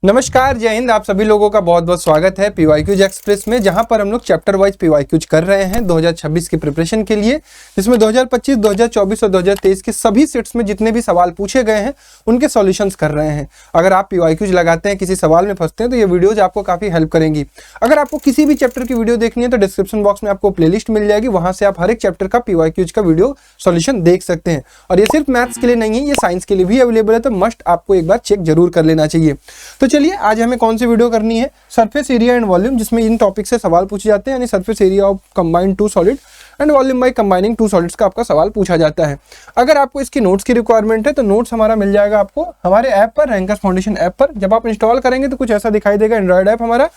नमस्कार, जय हिंद। आप सभी लोगों का बहुत बहुत स्वागत है पीवाईक्यूज एक्सप्रेस में, जहां पर हम लोग चैप्टर वाइज पीवाईक्यूज कर रहे हैं 2026 की प्रिपरेशन के लिए, जिसमें 2025, 2024 और 2023 के सभी सेट्स में जितने भी सवाल पूछे गए हैं उनके सॉल्यूशंस कर रहे हैं। अगर आप पीवाईक्यूज लगाते हैं, किसी सवाल में फंसते हैं, तो ये वीडियोज आपको काफी हेल्प करेंगी। अगर आपको किसी भी चैप्टर की वीडियो देखनी है तो डिस्क्रिप्शन बॉक्स में आपको प्लेलिस्ट मिल जाएगी, वहां से आप हर एक चैप्टर का पीवाईक्यूज का वीडियो सॉल्यूशन देख सकते हैं। और ये सिर्फ मैथ्स के लिए नहीं है, ये साइंस के लिए भी अवेलेबल है, तो मस्ट आपको एक बार चेक जरूर कर लेना चाहिए। तो चलिए, आज हमें कौन सी वीडियो करनी है? सरफेस एरिया एंड वॉल्यूम, जिसमें इन टॉपिक से सवाल पूछे जाते हैं, यानी surface area of combined two solid and volume by combining two solids का आपका सवाल पूछा जाता है। अगर आपको इसकी नोट्स की रिक्वायरमेंट है तो नोट्स हमारा मिल जाएगा आपको हमारे ऐप पर, रैंकर्स फाउंडेशन ऐप पर। जब आप इंस्टॉल करेंगे तो कुछ ऐसा दिखाई देगा, एंड्रॉइड ऐप हमारा,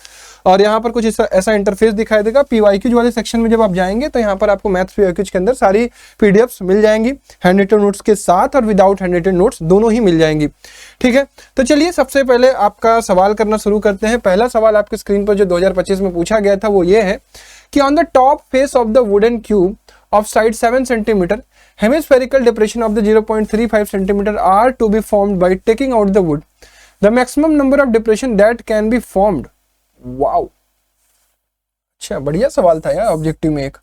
और यहाँ पर कुछ ऐसा इंटरफेस दिखाई देगा। पीवाईक्यूज वाले सेक्शन में जब आप जाएंगे तो यहाँ पर आपको मैथ्स पीवाईक्यूज के अंदर सारी पीडीएफ्स मिल जाएंगी, हैंड रिटन नोट्स के साथ और विदाउट हैंड रिटन नोट्स दोनों ही मिल जाएंगी। ठीक है, तो चलिए सबसे पहले आपका सवाल करना शुरू करते हैं। पहला सवाल आपके स्क्रीन पर जो 2025 में पूछा गया था वो ये है कि on the top face of the wooden cube of side 7 cm, hemispherical depression of the 0.35 cm are to be formed by taking out the wood. The maximum number of depression that can be formed. Wow! अच्छा, बढ़िया सवाल था यार objective में एक।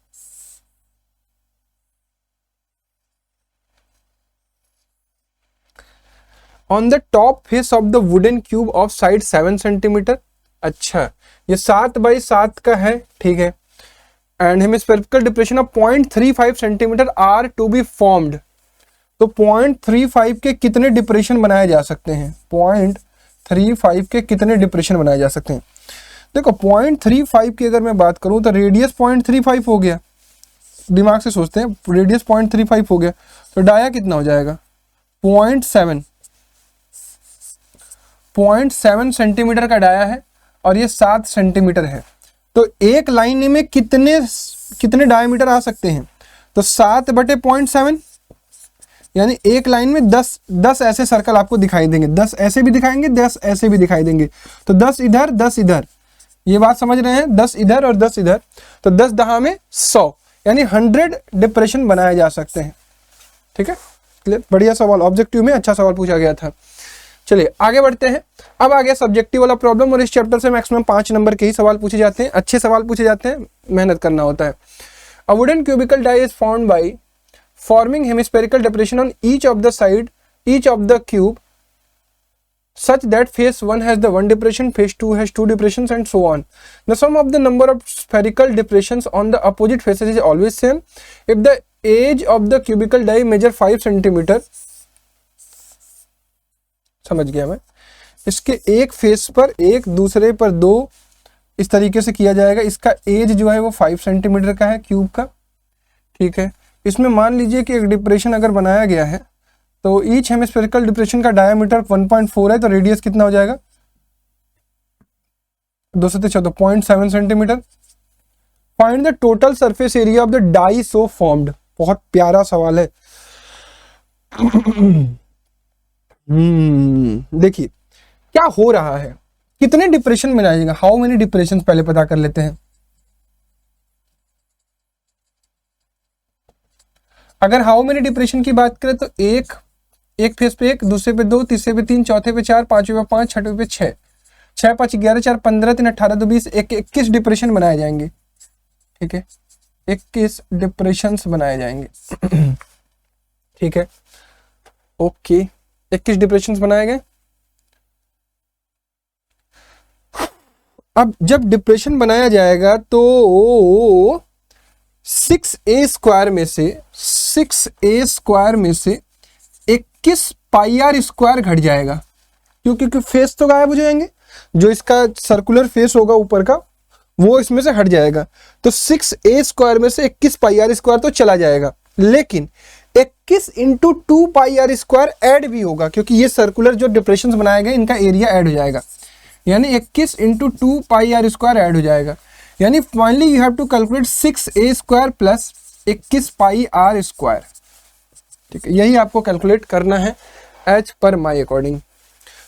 On the top face of the wooden cube of side 7 cm. अच्छा, ये 7 by 7 का है, ठीक है। And hemispherical depression of 0.35 centimetre are to be formed. तो 0.35 के कितने डिप्रेशन बनाए जा सकते हैं? 0.35 के कितने डिप्रेशन बनाए जा सकते हैं? देखो, 0.35 की अगर मैं बात करूं तो रेडियस 0.35 हो गया, दिमाग से सोचते हैं, रेडियस 0.35 हो गया तो डाया कितना हो जाएगा? 0.7 सेंटीमीटर का डाया है और ये 7 सेंटीमीटर है। तो एक लाइन में कितने डायमीटर आ सकते हैं? तो 7/0.7, यानी एक लाइन में 10 ऐसे सर्कल आपको दिखाई देंगे। 10 ऐसे भी दिखाएंगे, 10 ऐसे भी दिखाई देंगे। तो 10 इधर, 10 इधर, ये बात समझ रहे हैं? 10 इधर और 10 इधर, तो 10 दहा में 100, यानी 100 डिप्रेशन बनाए जा सकते हैं। ठीक है, क्लियर? बढ़िया सवाल, ऑब्जेक्टिव में अच्छा सवाल पूछा गया था। चलिए आगे बढ़ते हैं। अब आ गया सब्जेक्टिव वाला प्रॉब्लम, और इस चैप्टर से मैक्सिमम 5 नंबर के ही सवाल पूछे जाते हैं। अच्छे सवाल पूछे जाते हैं, मेहनत करना होता है। A wooden cubical die is formed by forming hemispherical depression on each of the side each of the cube such that face 1 has the 1 depression, face 2 has 2 depressions, and so on. The sum of the number of spherical depressions on the opposite faces is always same if the edge of the cubical die measure 5 cm. समझ गया मैं। इसके एक face पर एक, दूसरे पर 2, इस तरीके से किया जाएगा। इसका एज जो है वो 5 सेंटीमीटर का है क्यूब का, ठीक है। इसमें मान लीजिए कि एक डिप्रेशन अगर बनाया गया है तो ईच हेमिस्फेरिकल डिप्रेशन का डायमीटर 1.4 है, तो रेडियस कितना हो जाएगा? 2 से 14, 0.7 centimetre. Find the total surface area of the die so formed. बहुत प्यारा सवाल है। देखिए क्या हो रहा है, कितने डिप्रेशन बनाया जाएगा, हाउ मेनी डिप्रेशन पहले पता कर लेते हैं। अगर हाउ मेनी डिप्रेशन की बात करें तो एक फेस पे 1, दूसरे पे 2, तीसरे पे 3, चौथे पे 4, पांचवे पे 5, छठे पे 6, 6 5 11, 4 15, 3 18, 2 20, 21 डिप्रेशन बनाए जाएंगे। ठीक है, 21 डिप्रेशन बनाए जाएंगे। ठीक है, ओके, 21 डिप्रेशन बनाए गए। अब जब डिप्रेशन बनाया जाएगा तो 6a स्क्वायर में से 21 पाई आर स्क्वायर घट जाएगा, क्योंकि फेस तो गायब हो जाएंगे, जो इसका सर्कुलर फेस होगा ऊपर का वो इसमें से हट जाएगा। तो 6a स्क्वायर में से 21 पाई आर स्क्वायर तो चला जाएगा, लेकिन 21 into 2 pi are square add भी होगा, क्योंकि ये सर्कुलर जो डिप्रेशन बनाए गए इनका एरिया ऐड हो जाएगा, यानी 21 into 2 pi are square add हो जाएगा। यानी finally you have to calculate 6a square plus 21 pi are square. ठीक है, यही आपको कैलकुलेट करना है एज पर माई अकॉर्डिंग।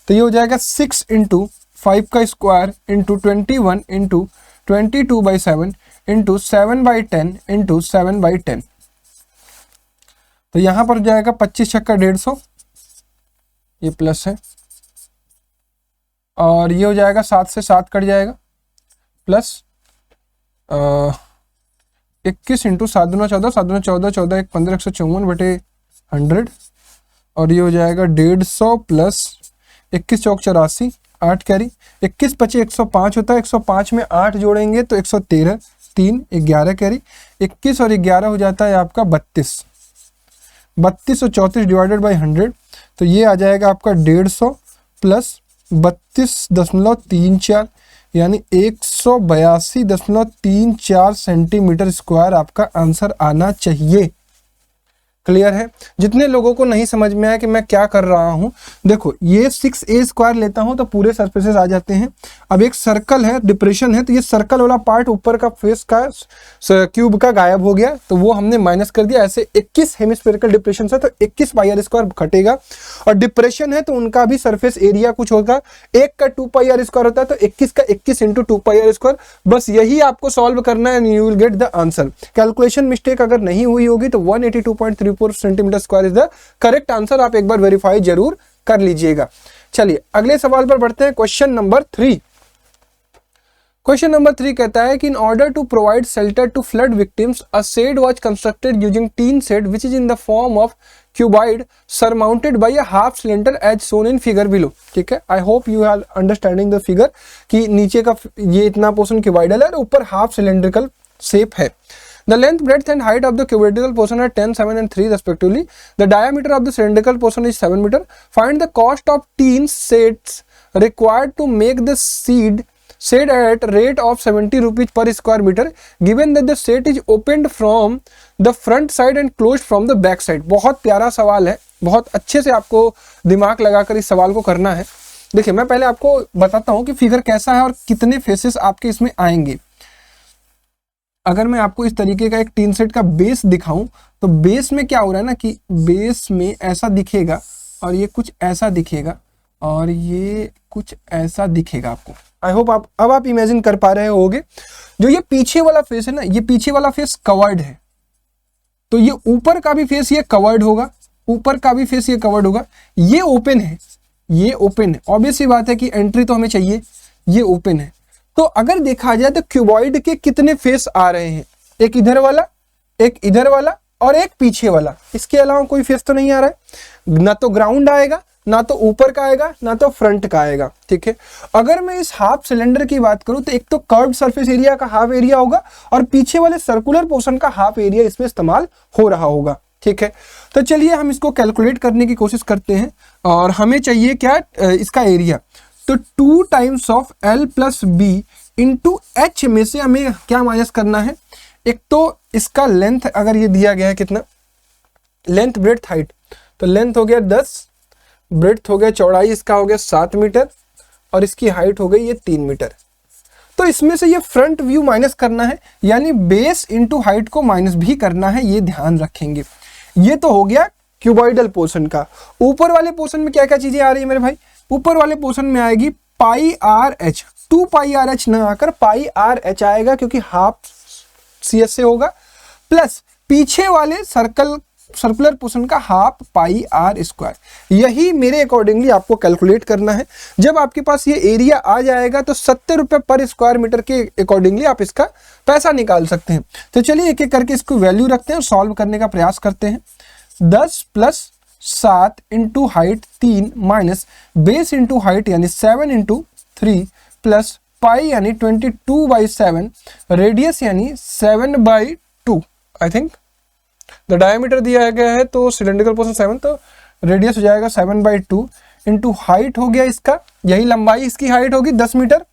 तो ये हो जाएगा 6 इंटू 5 का square into 21 into 22/7 into 7/10 into 7/10। तो यहां पर हो जाएगा 25 छक्का 150, ये प्लस है, और ये हो जाएगा 7 से 7 कट जाएगा, प्लस 21 इंटू 7 दूना 14, 7 दूना 14, 14 1 15, 154 बटे 100, और ये हो जाएगा 150 प्लस 21 चौक 84, 8 कैरी, 21 पचे 105 होता है, 105 में 8 जोड़ेंगे तो 113, 3 11 कैरी, 21 और 11 हो जाता है आपका 32, 32 और 34 डिवाइडेड बाई 100, तो ये आ जाएगा आपका 150 प्लस 32.34, यानी 182.34 सेंटीमीटर स्क्वायर आपका आंसर आना चाहिए। क्लियर है? जितने लोगों को नहीं समझ में आया कि मैं क्या कर रहा हूं, देखो ये 6a स्क्वायर लेता हूं तो पूरे सरफेसेस आ जाते हैं। अब एक सर्कल है, डिप्रेशन है, तो ये सर्कल वाला पार्ट ऊपर का फेस का क्यूब का गायब हो गया, तो वो हमने माइनस कर दिया। ऐसे 21 हेमिस्फेरिकल डिप्रेशन है तो 21 पाई आर स्क्वायर घटेगा, और डिप्रेशन है तो उनका भी सरफेस एरिया कुछ होगा, एक का 2 पाई आर स्क्वायर होता है, तो 21 का 21 इंटू 2 पाई आर स्क्वायर। बस यही आपको सॉल्व करना है, you will get the answer. Calculation mistake अगर नहीं हुई होगी तो 182.34 centimetre square is the correct answer. आप एक बार वेरीफाई जरूर कर लीजिएगा। चलिए अगले सवाल पर बढ़ते हैं। Question number 3। क्वेश्चन नंबर 3 कहता है कि in order to provide shelter to flood victims a shed was constructed using tin shed which is in the form of cuboid surmounted by a half cylinder as shown in figure below. ठीक है, I hope you are understanding the figure कि नीचे का ये इतना portion cuboidal है और ऊपर हाफ सिलेंड्रिकल शेप है। The length, breadth and height of the cuboidal portion are 10, 7 and 3 respectively. The diameter of the cylindrical portion is 7 meter. Find the cost of tin sets required to make the shed at rate of 70 rupees per square meter given that the set is opened from the front side and closed from the back side. बहुत प्यारा सवाल है, बहुत अच्छे से आपको दिमाग लगाकर इस सवाल को करना है। देखिए मैं पहले आपको बताता हूँ कि फिगर कैसा है और कितने फेसेस आपके इसमें आएंगे। अगर मैं आपको इस तरीके का एक टीन सेट का बेस दिखाऊं तो बेस में क्या हो रहा है ना कि बेस में ऐसा दिखेगा और ये कुछ ऐसा दिखेगा और ये कुछ ऐसा दिखेगा आपको। आई होप आप इमेजिन कर पा रहे होगे। जो ये पीछे वाला फेस है ना, ये पीछे वाला फेस कवर्ड है, तो ये ऊपर का भी फेस ये कवर्ड होगा, ऊपर का भी फेस ये कवर्ड होगा। ये ओपन है, ये ओपन है, ऑब्वियस सी बात है कि एंट्री तो हमें चाहिए, ये ओपन है। तो अगर देखा जाए तो क्यूबॉइड के कितने फेस आ रहे हैं, एक इधर वाला, एक इधर वाला और एक पीछे वाला। इसके अलावा कोई फेस तो नहीं आ रहा है, ना तो ग्राउंड आएगा, ना तो ऊपर का आएगा, ना तो फ्रंट का आएगा। ठीक है, अगर मैं इस हाफ सिलेंडर की बात करूं तो एक तो कर्व्ड सरफेस एरिया का हाफ एरिया होगा और पीछे वाले सर्कुलर पोर्शन का हाफ एरिया इसमें इस्तेमाल हो रहा होगा। ठीक है, तो चलिए हम इसको कैलकुलेट करने की कोशिश करते हैं और हमें चाहिए क्या, इसका एरिया। तो 2 times of L plus B into H में से हमें क्या माइनस करना है। एक तो इसका लेंथ अगर ये दिया गया है कितना, लेंथ ब्रेड्थ हाइट, तो लेंथ हो गया 10, ब्रेड्थ हो गया चौड़ाई इसका हो गया 7 मीटर और इसकी हाइट हो गई ये 3 मीटर। तो इसमें से ये फ्रंट व्यू माइनस करना है, यानी बेस इंटू हाइट को माइनस भी करना है, ये ध्यान रखेंगे। ये तो हो गया क्यूबॉइडल पोर्शन का। ऊपर वाले पोर्शन में क्या क्या चीजें आ रही है मेरे भाई, ऊपर वाले पोर्शन में आएगी पाई are h, 2 pi R H ना आकर पाई आर एच आएगा क्योंकि हाफ सी एस से होगा, प्लस पीछे वाले सर्कुलर पोर्शन का हाफ पाई आर स्क्वायर। यही मेरे अकॉर्डिंगली आपको कैलकुलेट करना है। जब आपके पास ये एरिया आ जाएगा तो 70 रुपए पर स्क्वायर मीटर के अकॉर्डिंगली आप इसका पैसा निकाल सकते हैं। तो चलिए एक एक करके इसको वैल्यू रखते हैं और सॉल्व करने का प्रयास करते हैं। 10 plus 7 into height 3 minus base into height यानी 7 इंटू 3 प्लस पाई यानी 22/7, रेडियस यानी 7/2। आई थिंक द डायमीटर दिया गया है तो सिलेंड्रिकल पोर्शन 7, तो रेडियस हो जाएगा 7/2 इंटू हाइट हो गया इसका, यही लंबाई इसकी हाइट होगी 10 metre,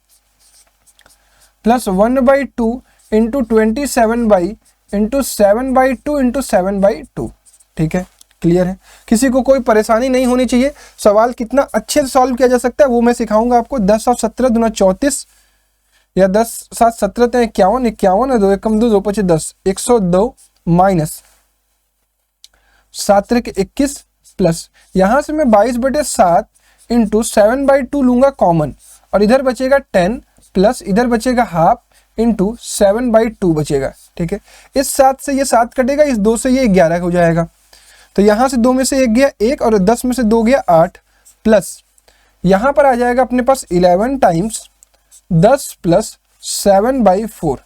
plus 1/2 into 27 into 7/2 into 7/2। ठीक है, क्लियर है, किसी को कोई परेशानी नहीं होनी चाहिए। सवाल कितना अच्छे से सॉल्व किया जा सकता है वो मैं सिखाऊंगा आपको। 10 और 17 दूना 34 या 10 7 17 51, 51 है 2 एकम 2 2 5 10, 102 माइनस 7 के 21 प्लस यहां से मैं 22/7 इंटू 7/2 लूंगा कॉमन और इधर बचेगा 10 प्लस इधर बचेगा हाफ इंटू 7/2 बचेगा। ठीक है, इस 7 से ये 7 कटेगा, इस 2 से ये 11 हो जाएगा, तो यहां से 2 में से 1 गया 1 और 10 में से 2 गया 8, प्लस यहां पर आ जाएगा अपने पास 11 टाइम्स 10 प्लस 7/4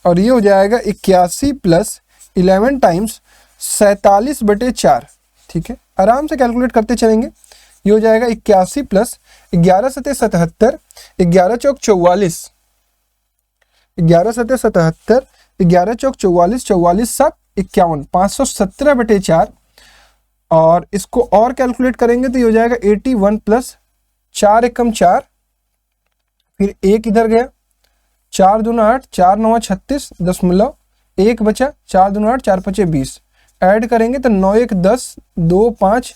और ये हो जाएगा 81 प्लस 11 टाइम्स 47/4। ठीक है, आराम से कैलकुलेट करते चलेंगे। ये हो जाएगा 81 प्लस 11 सते 77, 11 चौक 44, 11 सते 77, 11 चौक 44, 44 7 51, 517/4। और इसको और कैलकुलेट करेंगे तो ये हो जाएगा 81 प्लस 4 एकम 4, फिर एक इधर गया, 4 दूना 8, 4 9 36, 1 बचा, 4 दूना 8, 4 5 20, ऐड करेंगे तो 9 1 10, 2 5,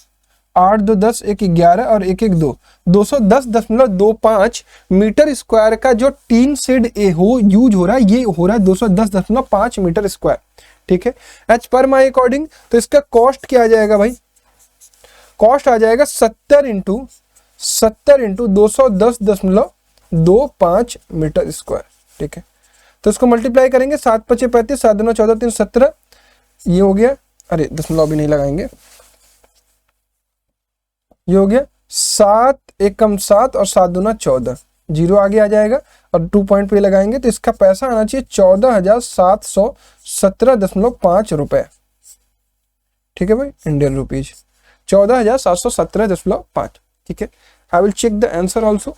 8 2 10, 1 11 और 1 1 2, 210.25 मीटर स्क्वायर का जो टीन शेड यूज हो रहा है, ये हो रहा है 210.5 मीटर स्क्वायर। ठीक है, एज पर माई अकॉर्डिंग तो इसका कॉस्ट क्या आ जाएगा भाई, कॉस्ट आ जाएगा 70 इंटू 210.25 मीटर स्क्वायर। ठीक है, तो इसको मल्टीप्लाई करेंगे, 7 5 35, 7 2 14, 3 17, ये हो गया, अरे दशमलव भी नहीं लगाएंगे, ये हो गया 7 एकम 7 और 7 दूना 14, जीरो आगे आ जाएगा और 2 पॉइंट पे लगाएंगे तो इसका पैसा आना चाहिए 14,717.5 रुपए। ठीक है भाई, इंडियन रुपीज 14,717.5। ठीक है, I will check the answer also.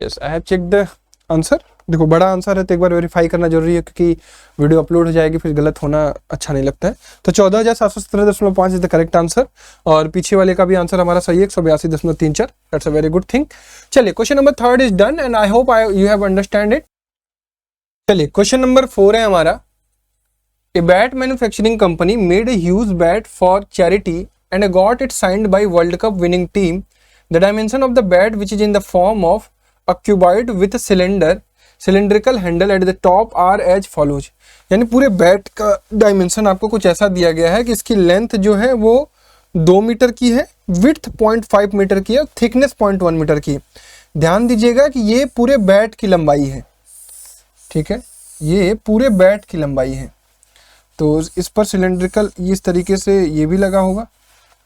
Yes, I have check the answer. देखो बड़ा आंसर है तो एक बार वेरीफाई करना जरूरी है, क्योंकि वीडियो अपलोड हो जाएगी फिर गलत होना अच्छा नहीं लगता है। तो 14,717.5 इज द करेक्ट आंसर, और पीछे वाले का भी आंसर हमारा सही है, 182.34। That's a very good thing. चलिए, question number 3 is done and I hope you have understand it. चलिए, क्वेश्चन नंबर 4 है हमारा। A bat manufacturing company made a huge bat for charity and got it signed by world cup winning team. The dimension of the bat which is in the form of a cuboid with cylindrical handle at the top are as follows. यानी पूरे bat का dimension आपको कुछ ऐसा दिया गया है कि इसकी लेंथ जो है वो 2 मीटर की है, विड्थ 0.5 मीटर की है, थिकनेस 0.1 मीटर की है। ध्यान दीजिएगा कि ये पूरे बैट की लंबाई है। ठीक है, ये पूरे बैट की लंबाई है, तो इस पर सिलेंड्रिकल इस तरीके से ये भी लगा होगा।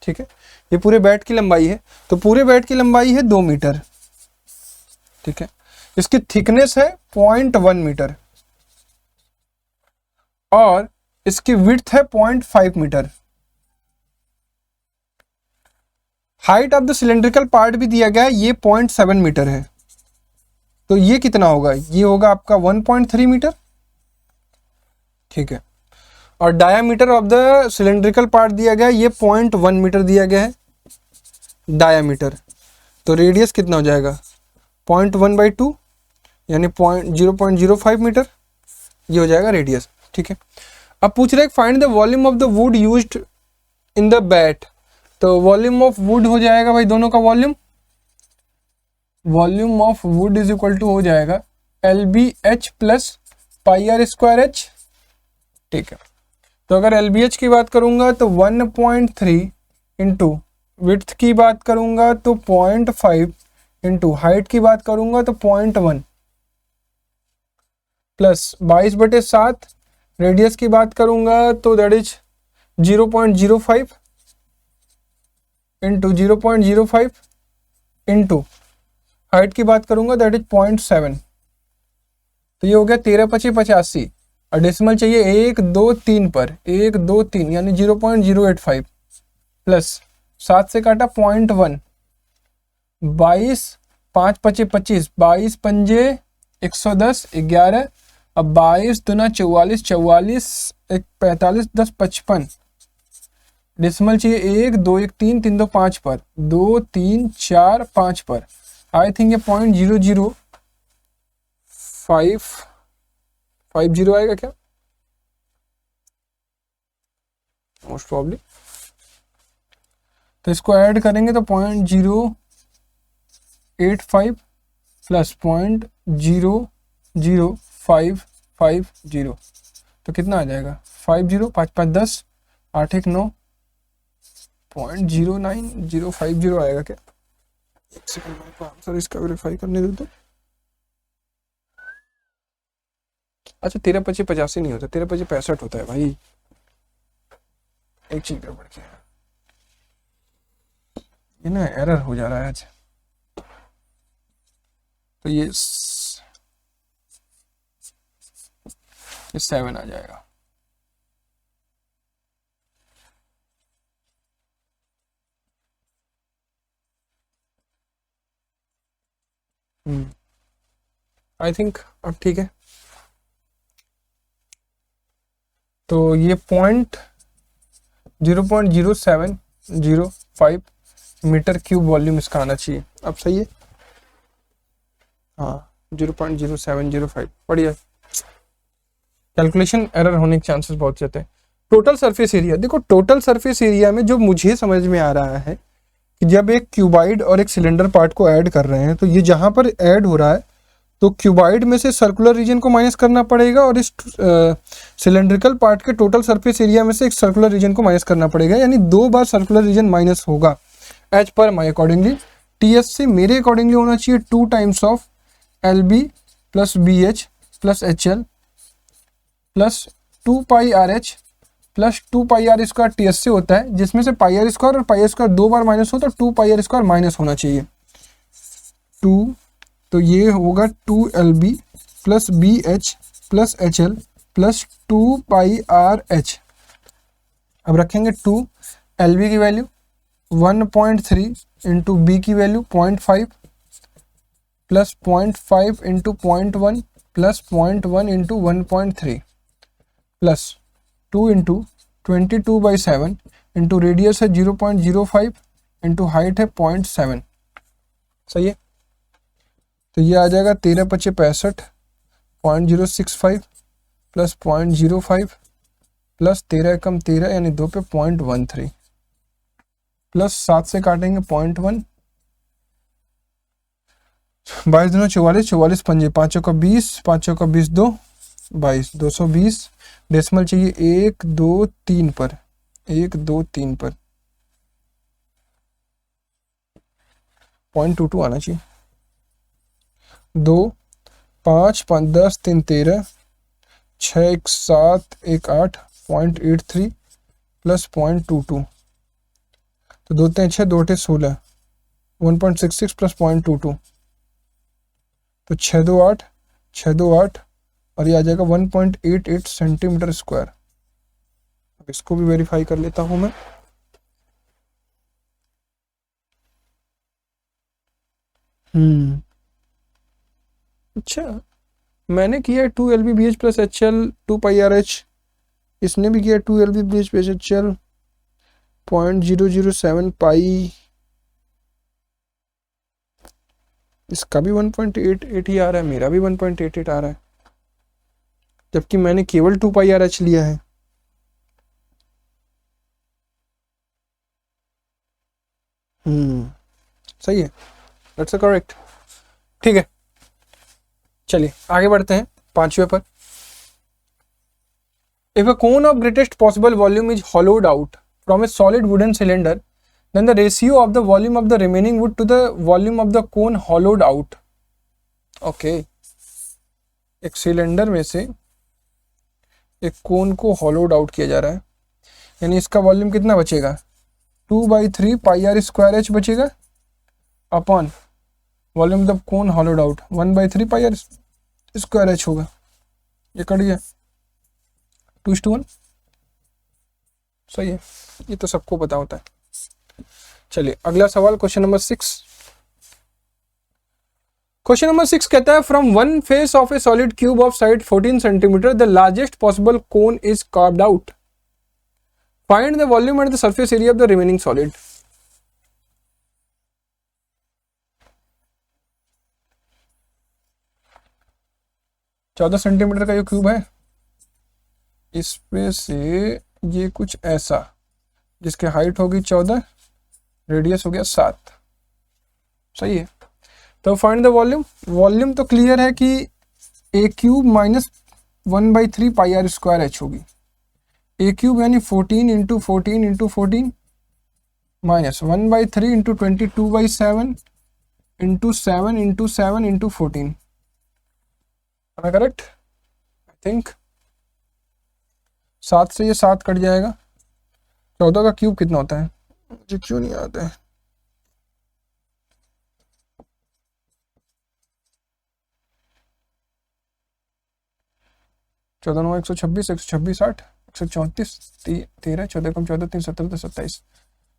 ठीक है, ये पूरे बैट की लंबाई है, तो पूरे बैट की लंबाई है 2 मीटर। ठीक है, इसकी थिकनेस है 0.1 मीटर और इसकी विड्थ है 0.5 metre. Height of the cylindrical part भी दिया गया है, ये 0.7 मीटर है, तो ये कितना होगा, ये होगा आपका 1.3 मीटर। ठीक है, और diameter of the cylindrical part दिया गया है, ये 0.1 मीटर दिया गया है डायामीटर, तो रेडियस कितना हो जाएगा 0.1/2 यानी 0.05 मीटर, ये हो जाएगा रेडियस। ठीक है, अब पूछ रहे find the volume of the wood used in the bat, तो वॉल्यूम ऑफ वुड हो जाएगा भाई, दोनों का volume of wood is equal to हो जाएगा LBH प्लस πr²h। ठीक है, तो अगर LBH की बात करूंगा तो 1.3 इंटू विड्थ की बात करूंगा तो 0.5 इंटू हाइट की बात करूंगा तो 0.1 प्लस 22/7, रेडियस की बात करूंगा तो that is 0.05 into 0.05 into height की बात करूंगा दैट इज 0.7, तो ये हो गया 13 25 85 और डेसिमल चाहिए 1 2 3 पर, 1 2 3 यानी 0.085 प्लस 7 से काटा 0.1, 22 5 5 25, 22 पंजे 110, 11, अब 22 दूना 44, 44 1 45, 10 55, डेसिमल चाहिए 1 2 1 3 3 2 5 पर, 2 3 4 5 पर, आई थिंक ये 0.0050 आएगा क्या, मोस्ट प्रॉब्ली। तो इसको ऐड करेंगे तो 0.085 प्लस 0.00550, तो कितना आ जाएगा 50 5 5 10 8 1 9 0.09050 आएगा क्या। एक सेकंड मेरे को आंसर इसका वेरीफाई करने दो तो। अच्छा 13 25 85 नहीं होता, 13 25 65 होता है भाई, एक चीज गड़बड़ किया। ये ना एरर हो जा रहा है आज। तो ये 7 आ जाएगा। आई थिंक अब ठीक है। तो ये 0.0705 मीटर क्यूब वॉल्यूम इसका आना चाहिए। अब सही है, हाँ 0.0705, बढ़िया। कैलकुलेशन एरर होने के चांसेस बहुत ज्यादा है। टोटल सरफेस एरिया, देखो टोटल सरफेस एरिया में जो मुझे समझ में आ रहा है कि जब एक क्यूबाइड और एक सिलेंडर पार्ट को ऐड कर रहे हैं, तो ये जहां पर ऐड हो रहा है तो क्यूबाइड में से सर्कुलर रीजन को माइनस करना पड़ेगा और इस सिलेंड्रिकल पार्ट के टोटल सरफेस एरिया में से एक सर्कुलर रीजन को माइनस करना पड़ेगा, यानी 2 बार सर्कुलर रीजन माइनस होगा। एज पर माई अकॉर्डिंगली टीएस से मेरे अकॉर्डिंगली होना चाहिए 2 times of LB plus BH plus HL plus 2 pi RH plus 2 pi R square TS से होता है, जिसमें से पाई R स्क्वायर और पाई R स्क्वायर 2 बार माइनस हो तो 2 पाई R स्क्वायर माइनस होना चाहिए 2। तो ये होगा 2LB plus BH plus HL plus 2 pi RH। अब रखेंगे 2 LB की वैल्यू 1.3 इंटू बी की value 0.5 plus 0.5 into 0.1 plus 0.1 into 1.3 plus 2 into 22/7 into radius है 0.05 इंटू हाइट है 0.7। सही है, तो ये आ जाएगा 13 × 5 = 65 0.065 प्लस 0.05 प्लस 13 कम 13 यानी 2 पे 0.13 प्लस 7 से काटेंगे 0.1, 22 दूनी 44, 44 पंजे 5 का 20, 5 का 20 2 22, 220। डेसिमल चाहिए 1 2 3 पर, 1 2 3 पर 0.22 आना चाहिए। 2 5 5 10 3 13 6 1 7 1 8 0.83 प्लस 0.22, तो 2 3 6 2 8 16 1.66 प्लस 0.22, तो 6 2 8 6 2 8 और ये आ जाएगा 1.88 सेंटीमीटर स्क्वायर। अब इसको भी वेरीफाई कर लेता हूं मैं। अच्छा, मैंने किया 2LB BH plus HL 2 pi RH, इसने भी किया 2LB BH प्लस HL 0.007 पाई, इसका भी 1.88 ही आ रहा है, मेरा भी 1.88 आ रहा है, जबकि मैंने केवल 2 पाई RH लिया है। सही है, दैट्स करेक्ट। ठीक है, चलिए आगे बढ़ते हैं 5वें पर। If a cone of greatest possible volume is होलोड out from A solid wooden cylinder, then the ratio of the volume of the remaining wood to the volume of the cone hollowed out. Okay, एक cylinder में से एक कोन को होलोड out किया जा रहा है, यानी इसका वॉल्यूम कितना बचेगा 2/3 पाई R स्क्वायर H बचेगा upon volume of the cone होलोड out 1/3 pi R square H होगा। ये कट गया 2:1। सही है, ये तो सबको पता होता है। चलिए अगला सवाल, क्वेश्चन नंबर 6। क्वेश्चन नंबर 6 कहता है from one face of A solid cube of side 14 centimetre the largest possible cone is carved out, find the volume and the surface area of the remaining solid. चौदह centimetre का ये cube है, इसमें से ये कुछ ऐसा जिसकी हाइट होगी 14, रेडियस हो गया 7। सही है, तो फाइंड द वॉल्यूम। वॉल्यूम तो क्लियर है कि ए क्यूब माइनस 1/3 पाई R स्क्वायर H होगी। ए क्यूब यानी 14 into 14 into 14 minus 1/3 into 22/7 into 7 into 7 into 14। Correct? I think 7 से ये 7 कट जाएगा। 14 का क्यूब कितना होता है मुझे क्यों नहीं आता है, 14 9 126, 126 8, 134, 13, 14 कम 14, 3 17, 27,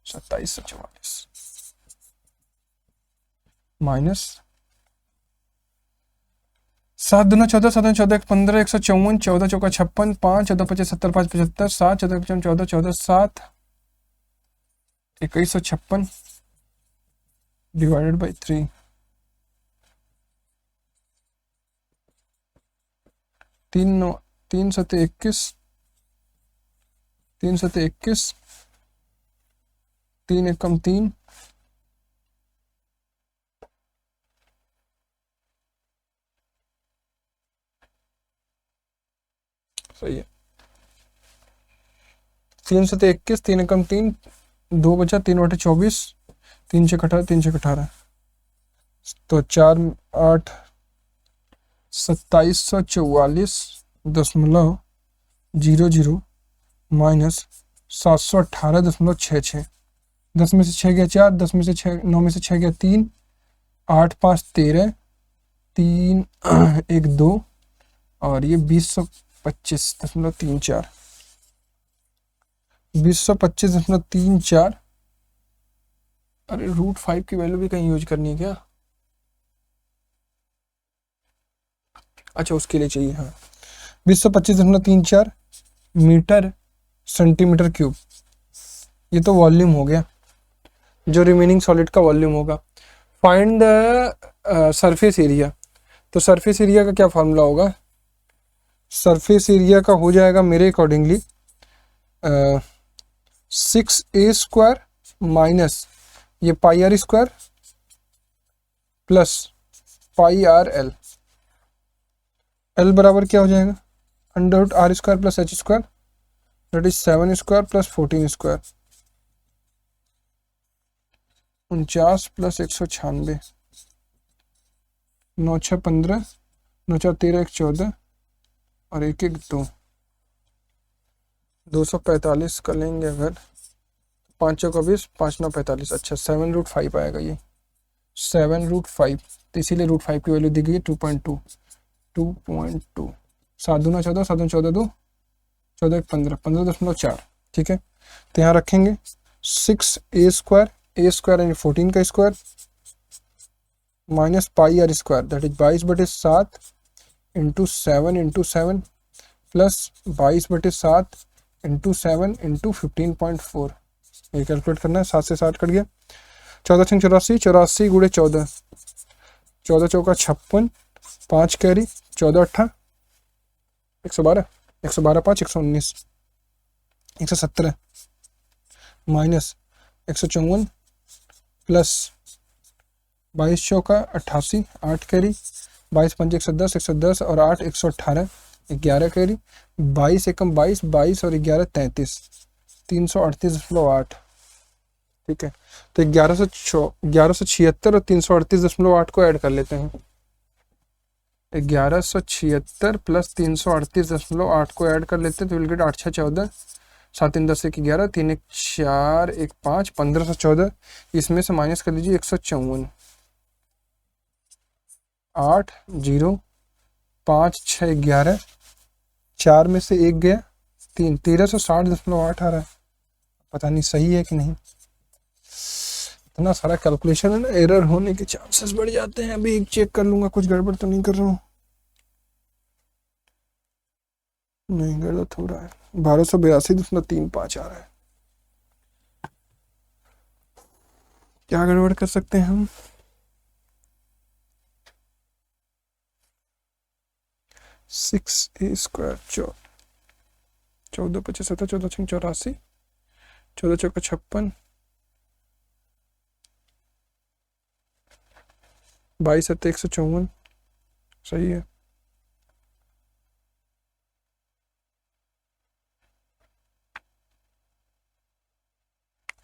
2744 माइनस 7 दूना 14, 7 14 15, 154, 14 चौका 56, 5 14 25 70 5 75, 7 14 55 14 14 7 2156 डिवाइडेड बाई 3 3 7 21 3 7 21 3 एकम 3 सही है। 3 7 21 3 एकम 3 2 बचा 3 बटे 24 3 6 18 3 6 18 तो 4 8 2744.00 माइनस 718.66 10 में से 6 गया 4 10 में से 6 9 में से 6 गया 3 8 5 13 3 1 2 और ये 2025.34 2025.34 अरे √5 की वैल्यू भी कहीं यूज करनी है क्या? अच्छा उसके लिए चाहिए हाँ 2025.34 मीटर सेंटीमीटर क्यूब। ये तो वॉल्यूम हो गया जो रिमेनिंग सॉलिड का वॉल्यूम होगा। Find the surface area. तो सरफेस एरिया का क्या फार्मूला होगा? सरफेस एरिया का हो जाएगा मेरे अकॉर्डिंगली 6a² माइनस ये πr² प्लस πrl। एल बराबर क्या हो जाएगा? √r² plus h² that is 7² plus 14² 49 plus 196 9 6 15 9 4 13 1 14 और 1 1 2 245 कर लेंगे अगर 5 चौका 20 5 9 45। अच्छा 7√5 आएगा ये 7√5 तो इसीलिए √5 की वैल्यू दी गई है 2.2 2.2 7 दूना 14 7 14 2 14 1 15 15.4 ठीक है। तो यहाँ रखेंगे 6a² यानी 14 का square minus πr² that is 22/7 into 7 into 7 plus 22/7 into 7 into 15.4 ये कैलकुलेट करना है। 7 से 7 कट गया 14 6 84 84 गुणे 14 14 चौका 56 5 कैरी 14 8 112 112 5 119 117 माइनस 154 प्लस 22 चौका 88 8 कैरी 22 5 110 110 और 8 118 11 कैरी 22 एकम 22 22 और 11 33 338.8 ठीक है। तो 1176 और 338.8 को ऐड कर लेते हैं। 1176 प्लस 338.8 को ऐड कर लेते हैं तो विल गेट 8 6 14 7 3 10 1 11 3 1 4 1 5 1514। इसमें से माइनस कर लीजिए 154 8 0 5 6 11 4 में से 1 गया 3 1360.8 आ रहा है। पता नहीं सही है कि नहीं। इतना सारा कैलकुलेशन है ना एरर होने के चांसेस बढ़ जाते हैं। अभी एक चेक कर लूंगा कुछ गड़बड़ तो नहीं कर रहा हूँ। नहीं गलत हो रहा है 1282.35 आ रहा है। क्या गड़बड़ कर सकते हैं हम? सिक्स ए स्क्वायर 14 25 17 14 6 84 14 चौका 56 22 7 154 सही है।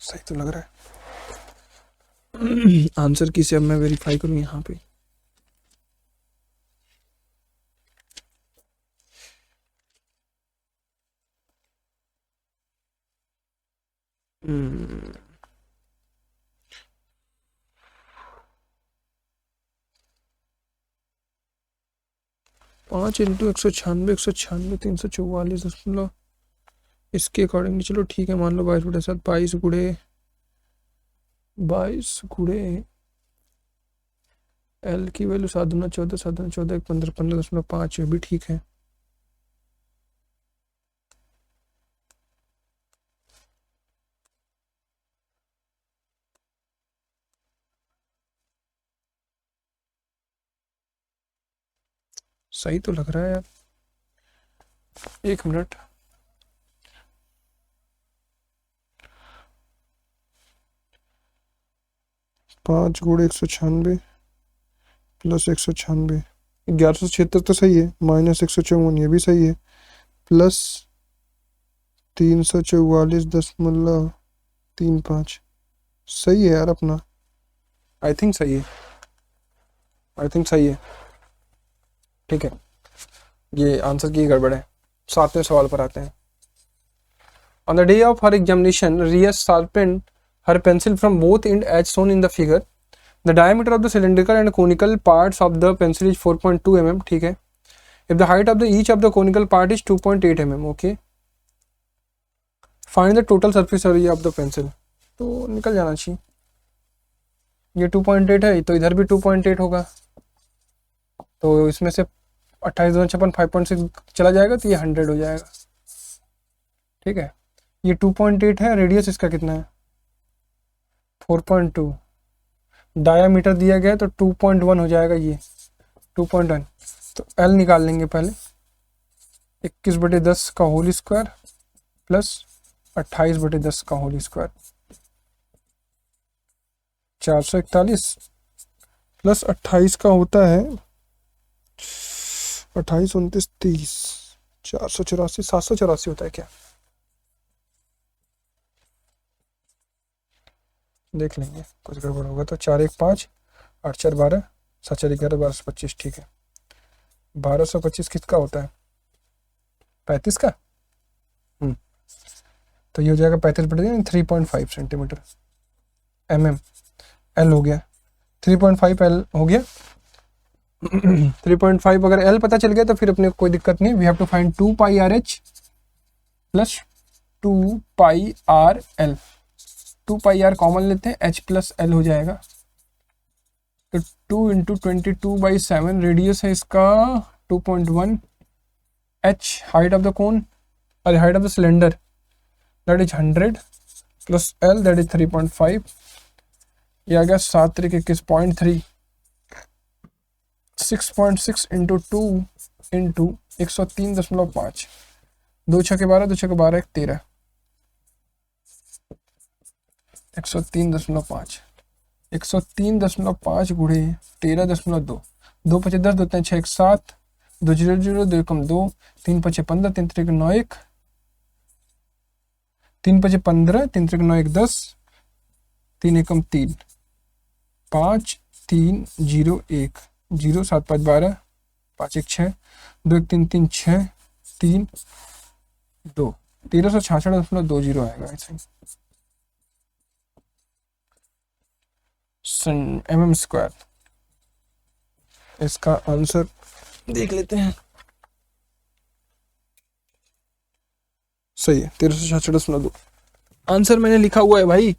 सही तो लग रहा है। आंसर की से अब मैं वेरीफाई करूं यहाँ पे। 5 इंटू 196, 344 इसके अकॉर्डिंग चलो ठीक है, मान लो 22/7, 22 गुड़े एल की वैल्यू 7×14, 7×14 15, 15.5 भी ठीक है। सही तो लग रहा है यार, 1 मिनट। पाँच गुड़े 196 प्लस 196, 1176 तो सही है, माइनस 154 ये भी सही है, प्लस 344.35 सही है यार अपना। आई थिंक सही है, ठीक है। ये आंसर की गड़बड़ है। 7वें सवाल पर आते हैं। On the day of her examination Riya sharpened her pencil from both end as shown in the figure. The diameter of the cylindrical and conical parts of the pencil is 4.2 mm, ठीक है। If the height of the each of the conical part is 2.8 mm, okay. Find the total surface area of the pencil. तो निकल जाना चाहिए, ये 2.8 है तो इधर भी 2.8 होगा, तो इसमें से 28 2 56 5.6 चला जाएगा तो ये 100 हो जाएगा, ठीक है। ये 2.8 है, रेडियस इसका कितना है 4.2, डायामीटर दिया गया है तो 2.1 हो जाएगा, ये 2.1। तो एल निकाल लेंगे पहले, 21/10 का होल स्क्वायर प्लस 28/10 का होल स्क्वायर, 441 प्लस 28 का होता है 28 29 30, 484 784 होता है क्या, देख लेंगे, कुछ गड़बड़ होगा तो। 4 1 5 8 4 12 7 4 11 1225, ठीक है। 1225 किसका होता है 35 का, तो ये हो जाएगा 35/, 3.5 सेंटीमीटर mm। एल हो गया 3.5, एल हो गया 3.5। अगर एल पता चल गया तो फिर अपने को कोई दिक्कत नहीं, we have to find 2πRh plus 2πRL। 2πR common लेते हैं, h प्लस एल हो जाएगा, तो 2 × 22/7 रेडियस है इसका 2.1, h height of the cone, अरे height of the cylinder that is 100 plus L that is 3.5, ये आ गया 7 3 21 0.3, 6.6 × 2 × 103.5, 2 6 12 2 6 12 13, 103.5, 103.5 गुणे 13.2, 2 5 10 2 3 6 7, 2 0 0 2 कम 2, 3 5 15 3 3 9 1, 3 5 15 3 3 9 1 10, 3 1 3, 5 3 0 1 0 7 5 12, 5 1 6, 2 1 3 3 6 3 2, 1366.20 आएगा ऐसे mm स्क्वायर। इसका आंसर देख लेते हैं, सही है 1366.2 आंसर मैंने लिखा हुआ है भाई,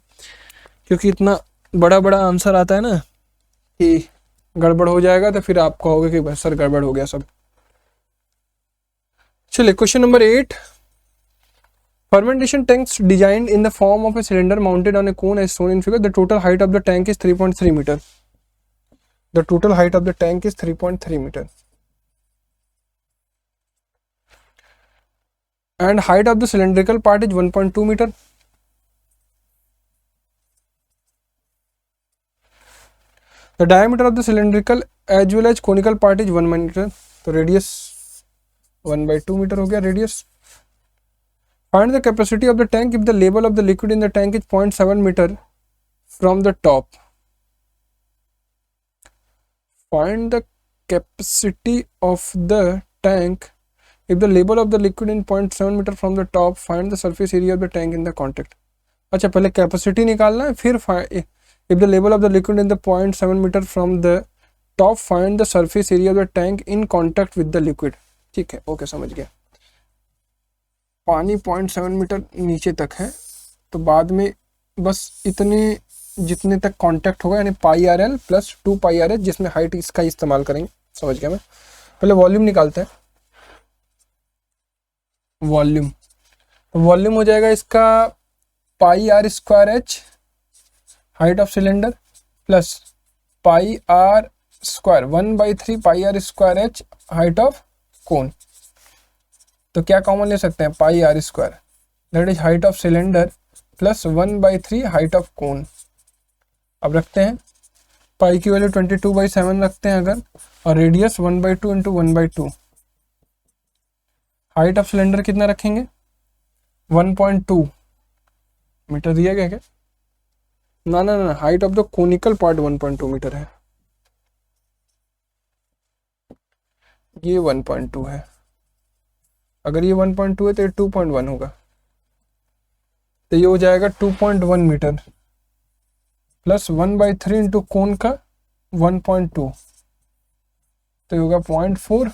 क्योंकि इतना बड़ा बड़ा आंसर आता है ना कि गड़बड़ हो जाएगा तो फिर आप कहोगे कि बस सर गड़बड़ हो गया सब। चलिए question number 8। Fermentation tanks designed in the form of a cylinder mounted on a cone as shown in figure. The total height of the tank is 3.3 meter. The total height of the tank is 3.3 meter. And height of the cylindrical part is 1.2 meter. The diameter of the cylindrical as well as conical part is 1 meter. So radius 1/2 meter हो गया radius. Find the capacity of the tank if the level of the liquid in the tank is 0.7 meter from the top. Find the capacity of the tank if the level of the liquid in 0.7 meter from the top. Find the surface area of the tank in the contact. अच्छा पहले capacity निकालना है, फिर if the level of the liquid in the 0.7 meter from the top find the surface area of the tank in contact with the liquid. ठीक है, okay, समझ गया। पानी 0.7 मीटर नीचे तक है, तो बाद में बस इतने जितने तक कांटेक्ट होगा, यानी पाई R L plus 2 pi R H, जिसमें हाइट इसका इस्तेमाल करेंगे। समझ गया मैं। पहले वॉल्यूम निकालते हैं। वॉल्यूम हो जाएगा इसका pi are square h height of cylinder plus pi are square 1/3 pi are square h height of cone. तो क्या कॉमन ले सकते हैं, pi are square that is height of cylinder plus 1/3 height of cone. अब रखते हैं पाई की value 22/7 रखते हैं अगर, और radius 1/2 into 1/2। Height of cylinder कितना रखेंगे, 1.2 मीटर दिया गया क्या? ना, height of the conical part 1.2 metre है, ये 1.2 है। अगर ये 1.2 है तो ये 2.1 होगा, तो ये हो जाएगा 2.1 मीटर प्लस 1/3 इंटू कोन का 1.2, तो ये होगा 0.4।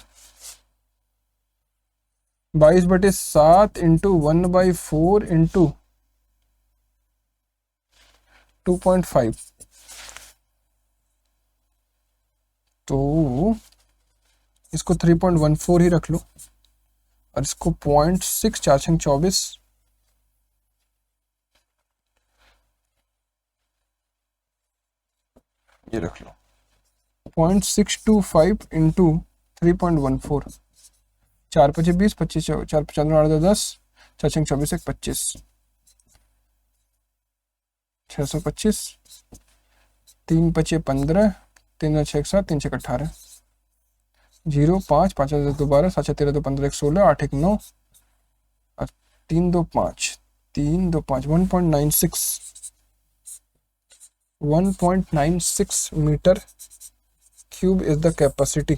22/7 इंटू 1/4 इंटू 2.5, तो इसको 3.14 ही रख लो, और इसको 0.6 4 24, ये रख लो 0.625 इंटू 3.14, 4 × 5 = 20, 25 4 × 5 = 10, 4 × 24 = 25, 625, 3 × 5 = 15, 3 × 6 = 7, 3 × 6 = 18, 0 5 5 × 2 12, 7 × 13 2 15, 1 16, 8 1 9, और 3 2 5 3 2 5 1.96 metre cube is the capacity.